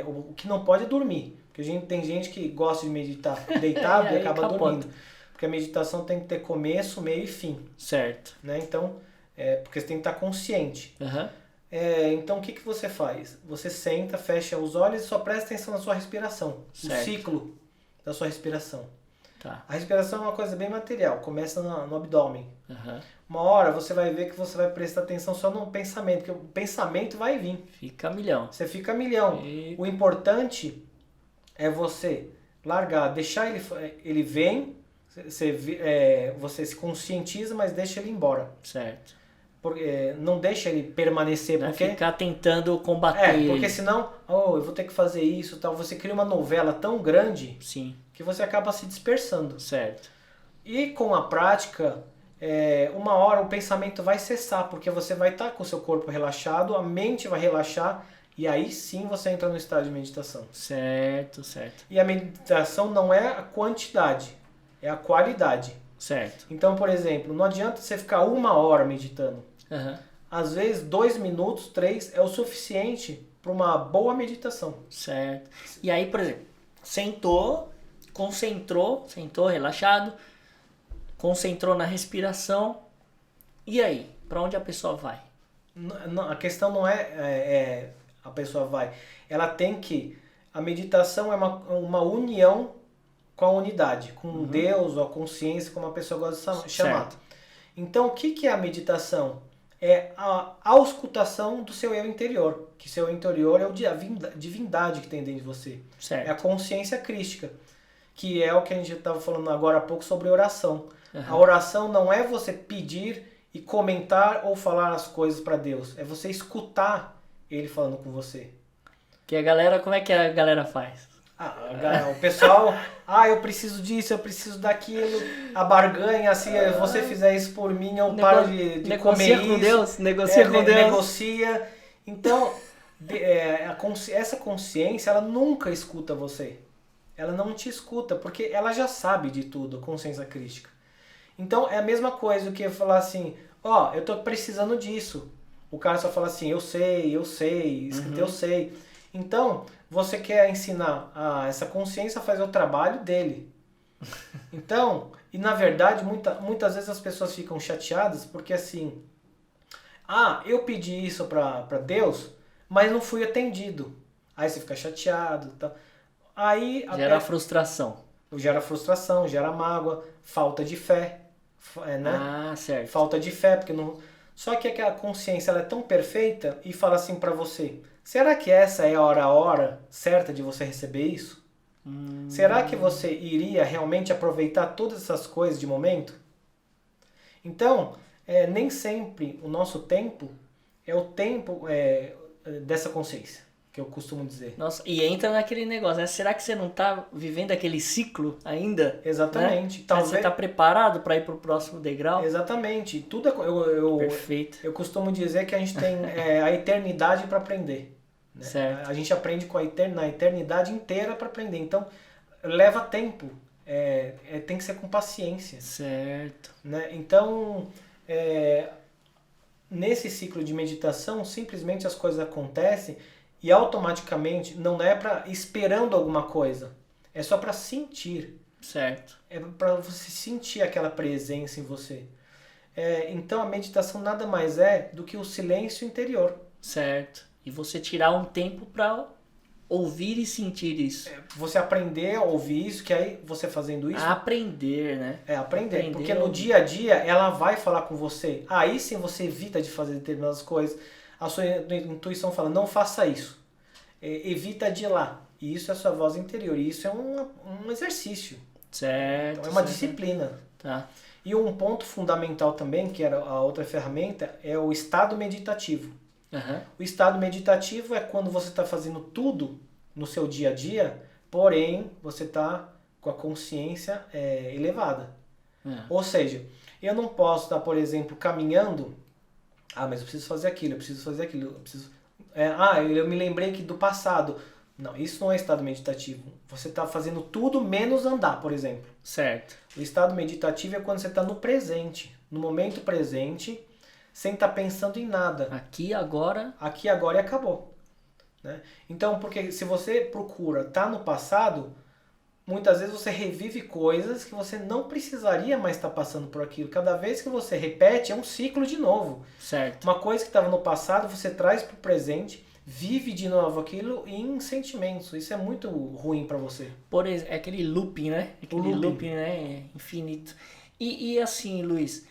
o que não pode é dormir. Porque tem gente que gosta de meditar deitado e acaba dormindo. Porque a meditação tem que ter começo, meio e fim. Certo. Né? Então, porque você tem que estar consciente. Uhum. Então o que você faz? Você senta, fecha os olhos e só presta atenção na sua respiração. Certo. O ciclo da sua respiração. Tá. A respiração é uma coisa bem material, começa no abdômen. Uhum. Uma hora você vai ver que você vai prestar atenção só no pensamento, porque o pensamento vai vir. Fica a milhão. Você fica a milhão. O importante é você largar, deixar ele vem, você se conscientiza, mas deixa ele ir embora. Certo. Porque não deixa ele permanecer. Não porque ficar tentando combater porque ele. Senão, eu vou ter que fazer isso, tal. Você cria uma novela tão grande. Sim. Que você acaba se dispersando. Certo. E com a prática, uma hora o pensamento vai cessar, porque você vai estar com o seu corpo relaxado, a mente vai relaxar, e aí sim você entra no estado de meditação. Certo. E a meditação não é a quantidade, é a qualidade. Certo. Então, por exemplo, não adianta você ficar 1 hora meditando. Uhum. Às vezes 2 minutos, 3 é o suficiente para uma boa meditação. Certo. E aí, por exemplo, sentou relaxado, concentrou na respiração. E aí, para onde a pessoa vai? A questão não é a pessoa vai. Ela tem que... A meditação é uma união com a unidade, com Deus ou a consciência, como a pessoa gosta de chamar. Certo. Então, o que é a meditação? É a auscultação do seu eu interior. Que seu interior é a divindade que tem dentro de você. Certo. É a consciência crística. que é o que a gente estava falando agora há pouco sobre oração. Uhum. A oração não é você pedir e comentar ou falar as coisas para Deus. É você escutar Ele falando com você. Que a galera, como é que a galera faz? O pessoal, eu preciso disso, eu preciso daquilo, a barganha, se você fizer isso por mim, eu paro de comer isso. Com Deus, negocia com Deus. Negocia. Então, essa consciência, ela nunca escuta você. Ela não te escuta, porque ela já sabe de tudo, a consciência crística. Então, é a mesma coisa que eu falar assim, eu tô precisando disso. O cara só fala assim, eu sei, escrito eu sei. Então, você quer ensinar essa consciência a fazer o trabalho dele. Então, e na verdade, muitas vezes as pessoas ficam chateadas porque assim, eu pedi isso para Deus, mas não fui atendido. Aí você fica chateado. Tá? Aí gera frustração. Gera frustração, gera mágoa, falta de fé. Né? Certo. Falta de fé, porque não... Só que aquela consciência ela é tão perfeita e fala assim para você, será que essa é a hora certa de você receber isso? Será que você iria realmente aproveitar todas essas coisas de momento? Então, nem sempre o nosso tempo é o tempo dessa consciência, que eu costumo dizer. Nossa, e entra naquele negócio, né? Será que você não está vivendo aquele ciclo ainda? Exatamente. Né? Talvez... Você está preparado para ir para o próximo degrau? Exatamente. Perfeito. Eu costumo dizer que a gente tem a eternidade para aprender. Né? Certo. A gente aprende na eternidade inteira para aprender. Então, leva tempo. Tem que ser com paciência. Certo. Né? Então, nesse ciclo de meditação, simplesmente as coisas acontecem e automaticamente não é para esperando alguma coisa. É só para sentir. Certo. É para você sentir aquela presença em você. Então, a meditação nada mais é do que o silêncio interior. Certo. E você tirar um tempo para ouvir e sentir isso. Você aprender a ouvir isso, que aí você fazendo isso... Aprender, né? Aprender. Porque no dia a dia ela vai falar com você. Aí sim você evita de fazer determinadas coisas. A sua intuição fala, não faça isso. Evita de ir lá. E isso é a sua voz interior. E isso é um exercício. Certo. Então é uma disciplina. Tá. E um ponto fundamental também, que era a outra ferramenta, é o estado meditativo. Uhum. O estado meditativo é quando você está fazendo tudo no seu dia a dia, porém você está com a consciência elevada. Ou seja, eu não posso estar, por exemplo, caminhando, mas eu preciso fazer aquilo, eu me lembrei que do passado. Não, isso não é estado meditativo. Você está fazendo tudo menos andar, por exemplo. Certo. O estado meditativo é quando você está no presente, no momento presente, sem estar pensando em nada. Aqui, agora e acabou. Né? Então, porque se você procura estar no passado, muitas vezes você revive coisas que você não precisaria mais estar passando por aquilo. Cada vez que você repete, é um ciclo de novo. Certo. Uma coisa que estava no passado, você traz para o presente, vive de novo aquilo em sentimentos. Isso é muito ruim para você. É aquele looping, né? Aquele looping, né? Infinito. E assim, Luiz,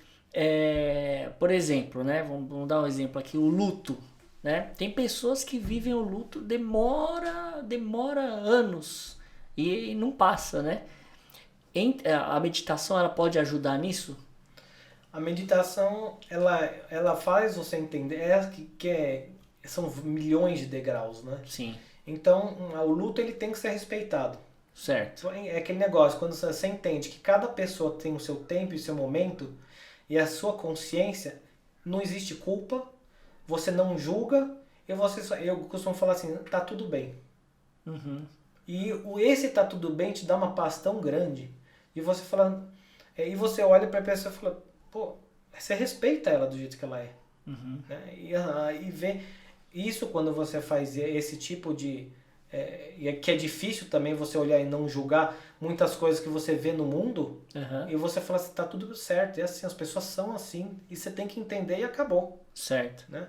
por exemplo, né? Vamos dar um exemplo aqui, o luto. Né? Tem pessoas que vivem o luto, demora anos e não passa, né? A meditação, ela pode ajudar nisso? A meditação, ela faz você entender são milhões de degraus, né? Sim. Então, o luto ele tem que ser respeitado. Certo. É aquele negócio, quando você entende que cada pessoa tem o seu tempo e o seu momento, e a sua consciência, não existe culpa, você não julga, eu costumo falar assim, tá tudo bem. Uhum. E esse tá tudo bem te dá uma paz tão grande, e você fala, e você olha pra pessoa e fala, pô, você respeita ela do jeito que ela é. Uhum. Né? E vê isso quando você faz esse tipo de... que é difícil também você olhar e não julgar muitas coisas que você vê no mundo, uhum. E você fala assim, tá tudo certo, é assim, as pessoas são assim, e você tem que entender e acabou. Certo. Né?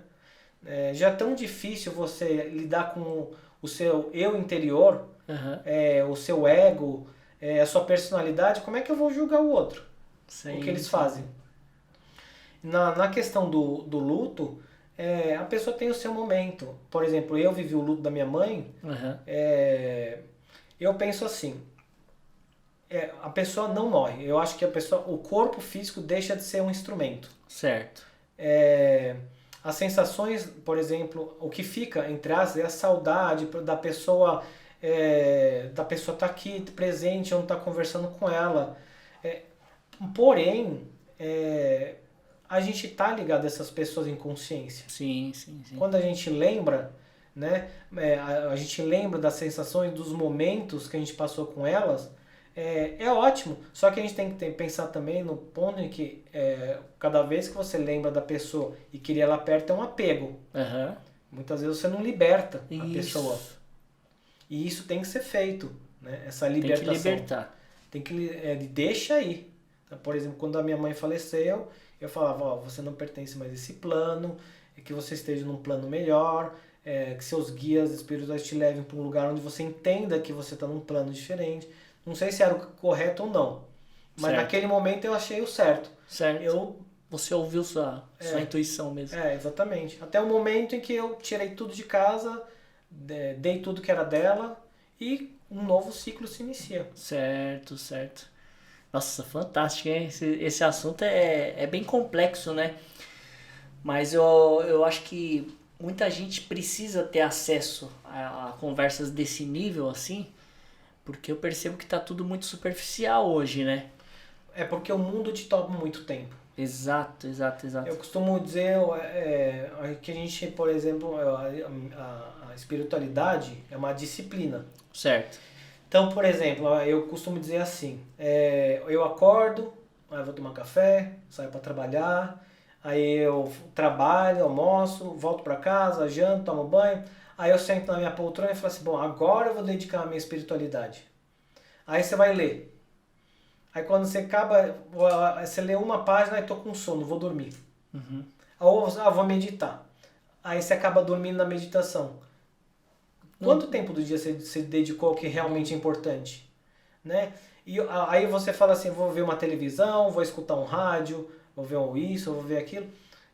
Já é tão difícil você lidar com o seu eu interior, uhum. O seu ego, a sua personalidade, como é que eu vou julgar o outro? Sim, o que eles fazem? Na questão do luto, a pessoa tem o seu momento. Por exemplo, eu vivi o luto da minha mãe, uhum. Eu penso assim, a pessoa não morre. Eu acho que o corpo físico deixa de ser um instrumento. Certo. As sensações, por exemplo, o que fica entre aspas é a saudade da pessoa estar aqui presente, eu não estar conversando com ela. Porém, a gente tá ligado a essas pessoas em consciência. Sim, sim, sim. Quando a gente lembra, né, a gente lembra das sensações, dos momentos que a gente passou com elas, é ótimo. Só que a gente tem que pensar também no ponto em que cada vez que você lembra da pessoa e queria ela perto, é um apego. Uhum. Muitas vezes você não liberta a Isso. pessoa. E isso tem que ser feito, né? Essa libertação. Tem que libertar. Tem que deixa aí. Por exemplo, quando a minha mãe faleceu, eu falava, ó, você não pertence mais a esse plano, que você esteja num plano melhor, que seus guias espirituais te levem para um lugar onde você entenda que você está num plano diferente. Não sei se era o correto ou não, mas certo. Naquele momento eu achei o certo. Certo. Você ouviu sua intuição mesmo. Exatamente. Até o momento em que eu tirei tudo de casa, dei tudo que era dela e um novo ciclo se inicia. Certo, certo. Nossa, fantástico, hein? Esse assunto é bem complexo, né? Mas eu acho que muita gente precisa ter acesso a conversas desse nível, assim, porque eu percebo que tá tudo muito superficial hoje, né? É porque o mundo te toma muito tempo. Exato. Eu costumo dizer que a gente, por exemplo, a espiritualidade é uma disciplina. Certo. Então, por exemplo, eu costumo dizer assim, eu acordo, aí eu vou tomar café, saio para trabalhar, aí eu trabalho, almoço, volto para casa, janto, tomo banho, aí eu sento na minha poltrona e falo assim, bom, agora eu vou dedicar a minha espiritualidade. Aí você vai ler. Aí quando você acaba, você lê uma página e tô com sono, vou dormir. Uhum. Ou vou meditar. Aí você acaba dormindo na meditação. Quanto tempo do dia você dedicou ao que realmente é importante? Né? E aí você fala assim, vou ver uma televisão, vou escutar um rádio, vou ver isso, vou ver aquilo.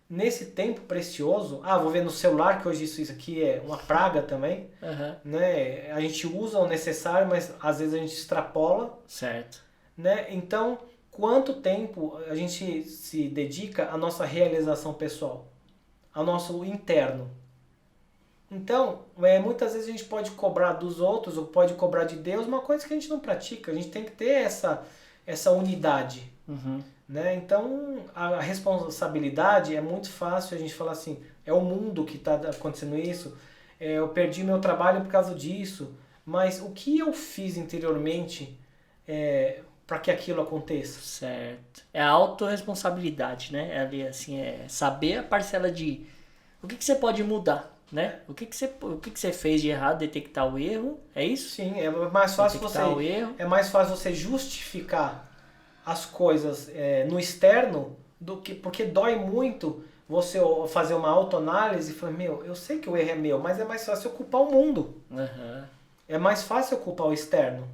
Nesse tempo precioso, vou ver no celular, que hoje isso aqui é uma praga também. Uhum. Né? A gente usa o necessário, mas às vezes a gente extrapola. Certo. Né? Então, quanto tempo a gente se dedica à nossa realização pessoal, ao nosso interno? Então, muitas vezes a gente pode cobrar dos outros ou pode cobrar de Deus uma coisa que a gente não pratica. A gente tem que ter essa unidade. Uhum. Né? Então, a responsabilidade é muito fácil a gente falar assim, é o mundo que está acontecendo isso, eu perdi meu trabalho por causa disso, mas o que eu fiz interiormente para que aquilo aconteça? Certo. É a autorresponsabilidade, né? Assim, saber a parcela de o que você pode mudar. Né? O que você fez de errado, detectar o erro, é isso? Sim, é mais fácil você justificar as coisas no externo porque dói muito você fazer uma autoanálise e falar, eu sei que o erro é meu, mas é mais fácil eu culpar o mundo. Uhum. É mais fácil eu culpar o externo.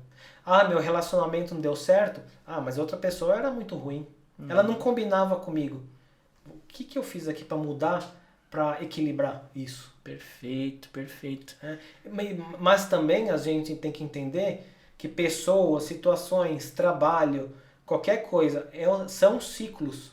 Meu relacionamento não deu certo, mas outra pessoa era muito ruim. Ela não combinava comigo. O que eu fiz aqui para mudar, para equilibrar isso? Perfeito. Mas também a gente tem que entender que pessoas, situações, trabalho, qualquer coisa, são ciclos.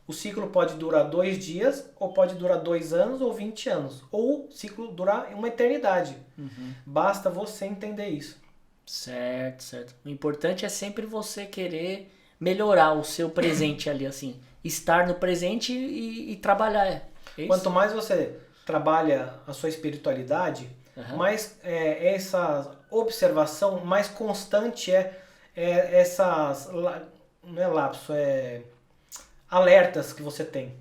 O ciclo pode durar 2 dias, ou pode durar 2 anos, ou 20 anos. Ou o ciclo durar uma eternidade. Uhum. Basta você entender isso. Certo. O importante é sempre você querer melhorar o seu presente ali, assim. Estar no presente e trabalhar. É isso? Quanto mais você trabalha a sua espiritualidade, mais essa observação, mais constante essas, não é lapso, alertas que você tem.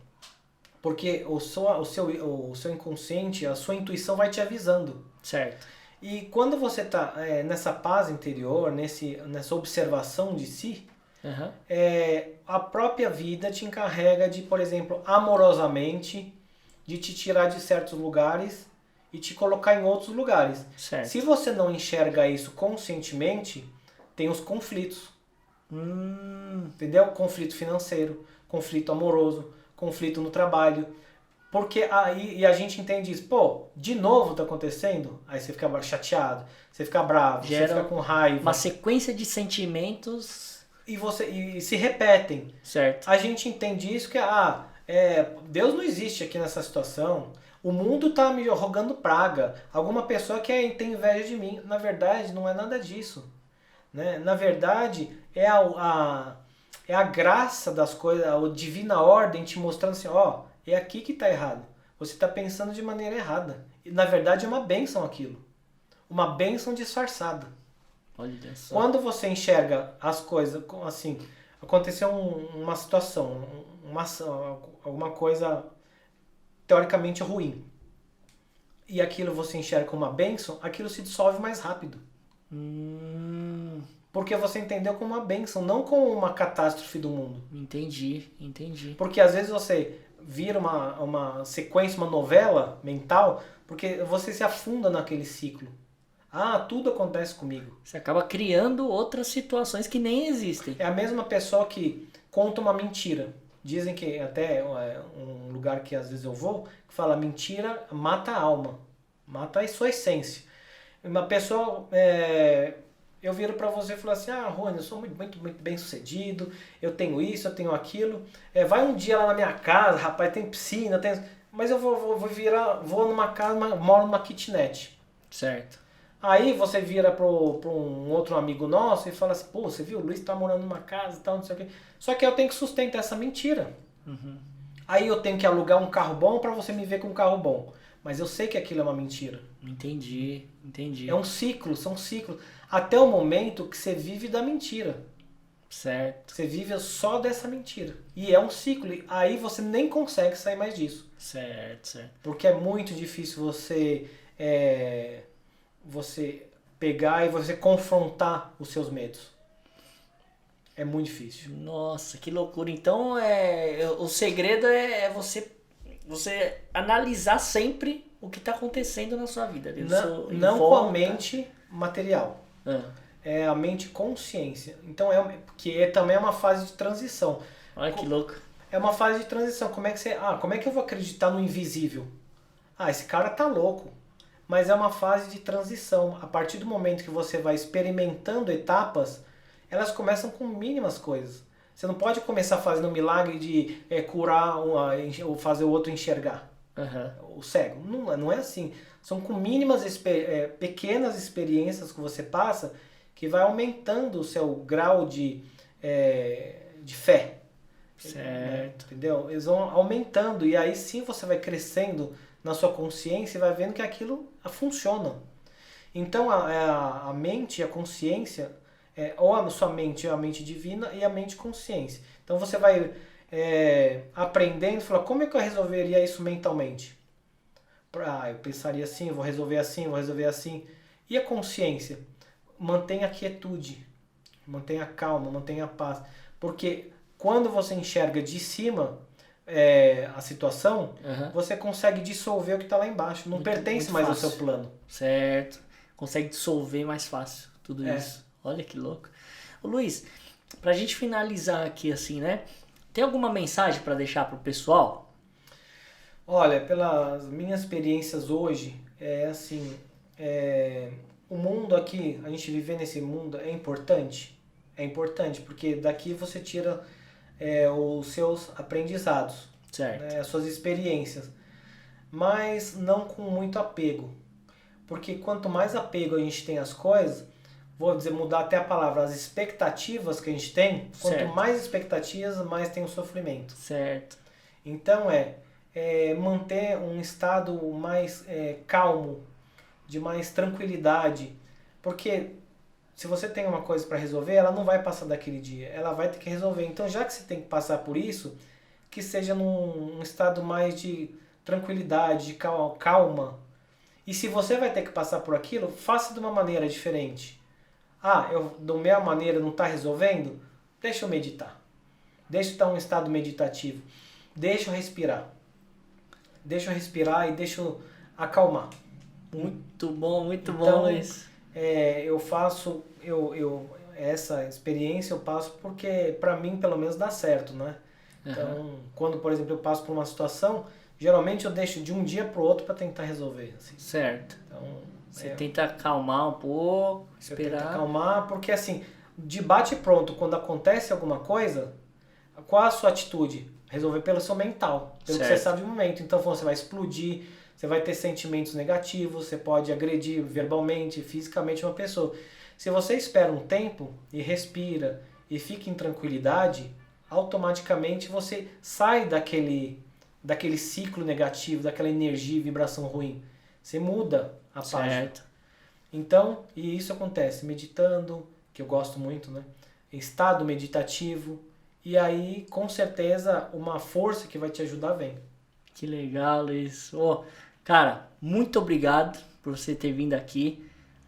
Porque o seu inconsciente, a sua intuição vai te avisando. Certo. E quando você está nessa paz interior, nessa observação de si, a própria vida te encarrega de, por exemplo, amorosamente, de te tirar de certos lugares e te colocar em outros lugares. Certo. Se você não enxerga isso conscientemente, tem os conflitos. Entendeu? Conflito financeiro, conflito amoroso, conflito no trabalho. Porque aí e a gente entende isso, pô, de novo tá acontecendo? Aí você fica chateado, você fica bravo, você fica com raiva. Uma sequência de sentimentos. E se repetem. Certo. A gente entende isso que, Deus não existe aqui nessa situação. O mundo tá me rogando praga. Alguma pessoa tem inveja de mim. Na verdade, não é nada disso. Né? Na verdade, é a graça das coisas, a divina ordem te mostrando assim, é aqui que está errado. Você está pensando de maneira errada. E na verdade é uma bênção aquilo. Uma bênção disfarçada. Olha só. Quando você enxerga as coisas assim, aconteceu uma situação, alguma coisa teoricamente ruim. E aquilo você enxerga como uma bênção, aquilo se dissolve mais rápido. Porque você entendeu como uma bênção, não como uma catástrofe do mundo. Entendi. Porque às vezes você vira uma sequência, uma novela mental, porque você se afunda naquele ciclo. Tudo acontece comigo. Você acaba criando outras situações que nem existem. É a mesma pessoa que conta uma mentira. Dizem que até um lugar que às vezes eu vou, que fala mentira mata a alma, mata a sua essência. Uma pessoa... eu viro pra você e falo assim, Rony, eu sou muito bem sucedido, eu tenho isso, eu tenho aquilo. Vai um dia lá na minha casa, rapaz, tem piscina, mas eu vou numa casa, moro numa kitnet. Certo. Aí você vira pra um outro amigo nosso e fala assim, pô, você viu, o Luiz tá morando numa casa e tal, não sei o quê. Só que eu tenho que sustentar essa mentira. Uhum. Aí eu tenho que alugar um carro bom pra você me ver com um carro bom. Mas eu sei que aquilo é uma mentira. Entendi. É um ciclo, são ciclos. Até o momento que você vive da mentira. Certo. Você vive só dessa mentira. E é um ciclo. E aí você nem consegue sair mais disso. Certo. Porque é muito difícil você pegar e você confrontar os seus medos. É muito difícil. Nossa, que loucura. Então, o segredo é você analisar sempre o que está acontecendo na sua vida. Não com a mente material. É a mente consciência. Então, que também é uma fase de transição. Olha que louco. É uma fase de transição. Como é que eu vou acreditar no invisível? Esse cara tá louco. Mas é uma fase de transição. A partir do momento que você vai experimentando etapas, elas começam com mínimas coisas. Você não pode começar fazendo um milagre de curar ou fazer o outro enxergar. O cego. Não é assim. São com mínimas, pequenas experiências que você passa que vai aumentando o seu grau de fé. Certo. Entendeu? Eles vão aumentando e aí sim você vai crescendo na sua consciência e vai vendo que aquilo funciona. Então a mente e a consciência, ou a sua mente é a mente divina e a mente consciência. Então você vai aprendendo e falar, como é que eu resolveria isso mentalmente? Eu pensaria assim, vou resolver assim. E a consciência? Mantenha a quietude, mantenha a calma, mantenha a paz. Porque quando você enxerga de cima a situação, você consegue dissolver o que está lá embaixo. Não pertence mais ao seu plano. Certo. Consegue dissolver mais fácil tudo isso. Olha que louco. Ô Luiz, pra gente finalizar aqui assim, né? Tem alguma mensagem para deixar pro pessoal? Olha, pelas minhas experiências hoje, o mundo aqui, a gente viver nesse mundo é importante. É importante, porque daqui você tira os seus aprendizados, certo. As suas experiências. Mas não com muito apego. Porque quanto mais apego a gente tem às coisas, vou dizer, mudar até a palavra, as expectativas que a gente tem, quanto mais expectativas, mais tem o sofrimento. Certo. Então manter um estado mais calmo, de mais tranquilidade, porque se você tem uma coisa para resolver, ela não vai passar daquele dia, ela vai ter que resolver. Então, já que você tem que passar por isso, que seja num estado mais de tranquilidade, de calma. E se você vai ter que passar por aquilo, faça de uma maneira diferente. Da minha maneira não está resolvendo? Deixa eu meditar. Deixa eu estar em um estado meditativo. Deixa eu respirar. Deixa eu respirar e deixa eu acalmar. Muito bom, Luiz. Eu faço essa experiência eu passo porque para mim pelo menos dá certo, né? Então, quando por exemplo eu passo por uma situação, geralmente eu deixo de um dia pro outro para tentar resolver. Assim. Certo. Então, Você tenta acalmar um pouco, eu tento esperar. acalmar, porque assim, de bate pronto, quando acontece alguma coisa, qual a sua atitude? Resolver pelo seu mental, pelo que você Certo. sabe de momento. Então você vai explodir, você vai ter sentimentos negativos, você pode agredir verbalmente, fisicamente uma pessoa. Se você espera um tempo e respira e fica em tranquilidade, automaticamente você sai daquele ciclo negativo, daquela energia e vibração ruim. Você muda a página. Certo. Então, e isso acontece meditando, que eu gosto muito, né? Estado meditativo, e aí com certeza uma força que vai te ajudar vem. Que legal, Luiz. Ô, cara, muito obrigado por você ter vindo aqui.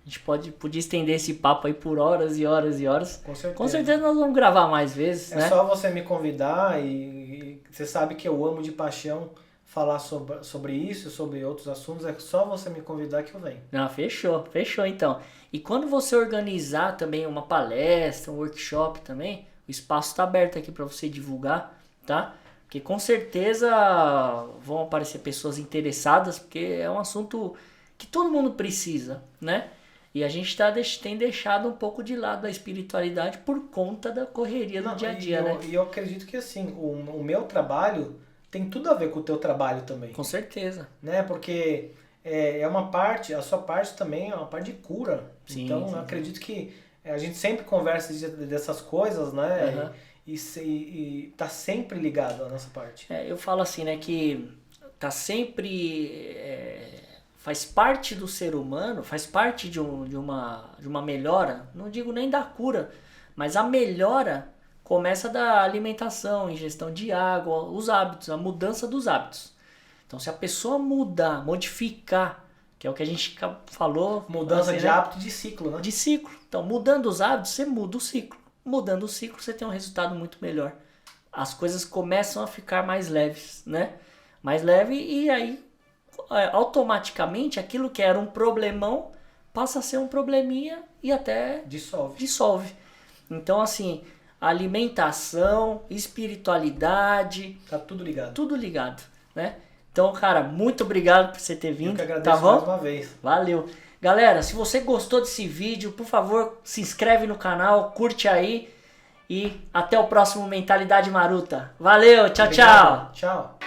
A gente podia estender esse papo aí por horas e horas e horas. Com certeza. Com certeza nós vamos gravar mais vezes, É né? só você me convidar e você sabe que eu amo de paixão falar sobre isso, sobre outros assuntos. É só você me convidar que eu venho. Não, fechou então. E quando você organizar também uma palestra, um workshop também, o espaço está aberto aqui para você divulgar, tá? Porque com certeza vão aparecer pessoas interessadas, porque é um assunto que todo mundo precisa, né? E a gente tem deixado um pouco de lado a espiritualidade por conta da correria do dia a dia, né? E eu acredito que assim, o meu trabalho tem tudo a ver com o teu trabalho também. Com certeza. Né? Porque é uma parte, a sua parte também é uma parte de cura. Sim, então, sim, eu acredito que a gente sempre conversa dessas coisas, né? Uhum. E tá sempre ligado à nossa parte. Eu falo assim, né, que tá sempre... faz parte do ser humano, faz parte de uma melhora, não digo nem da cura, mas a melhora começa da alimentação, ingestão de água, os hábitos, a mudança dos hábitos. Então, se a pessoa mudar, modificar, que é o que a gente falou... Mudança assim, de né? hábito e de ciclo, né? De ciclo. Então, mudando os hábitos, você muda o ciclo. Mudando o ciclo, você tem um resultado muito melhor. As coisas começam a ficar mais leves, né? Mais leve e aí, automaticamente, aquilo que era um problemão passa a ser um probleminha e até dissolve. Então, assim, alimentação, espiritualidade... Tá tudo ligado. Tudo ligado, né? Então, cara, muito obrigado por você ter vindo. Eu que agradeço tá bom? mais uma vez. Valeu. Galera, se você gostou desse vídeo, por favor, se inscreve no canal, curte aí e até o próximo Mentalidade Maruta. Valeu, tchau, Obrigado. tchau. Tchau.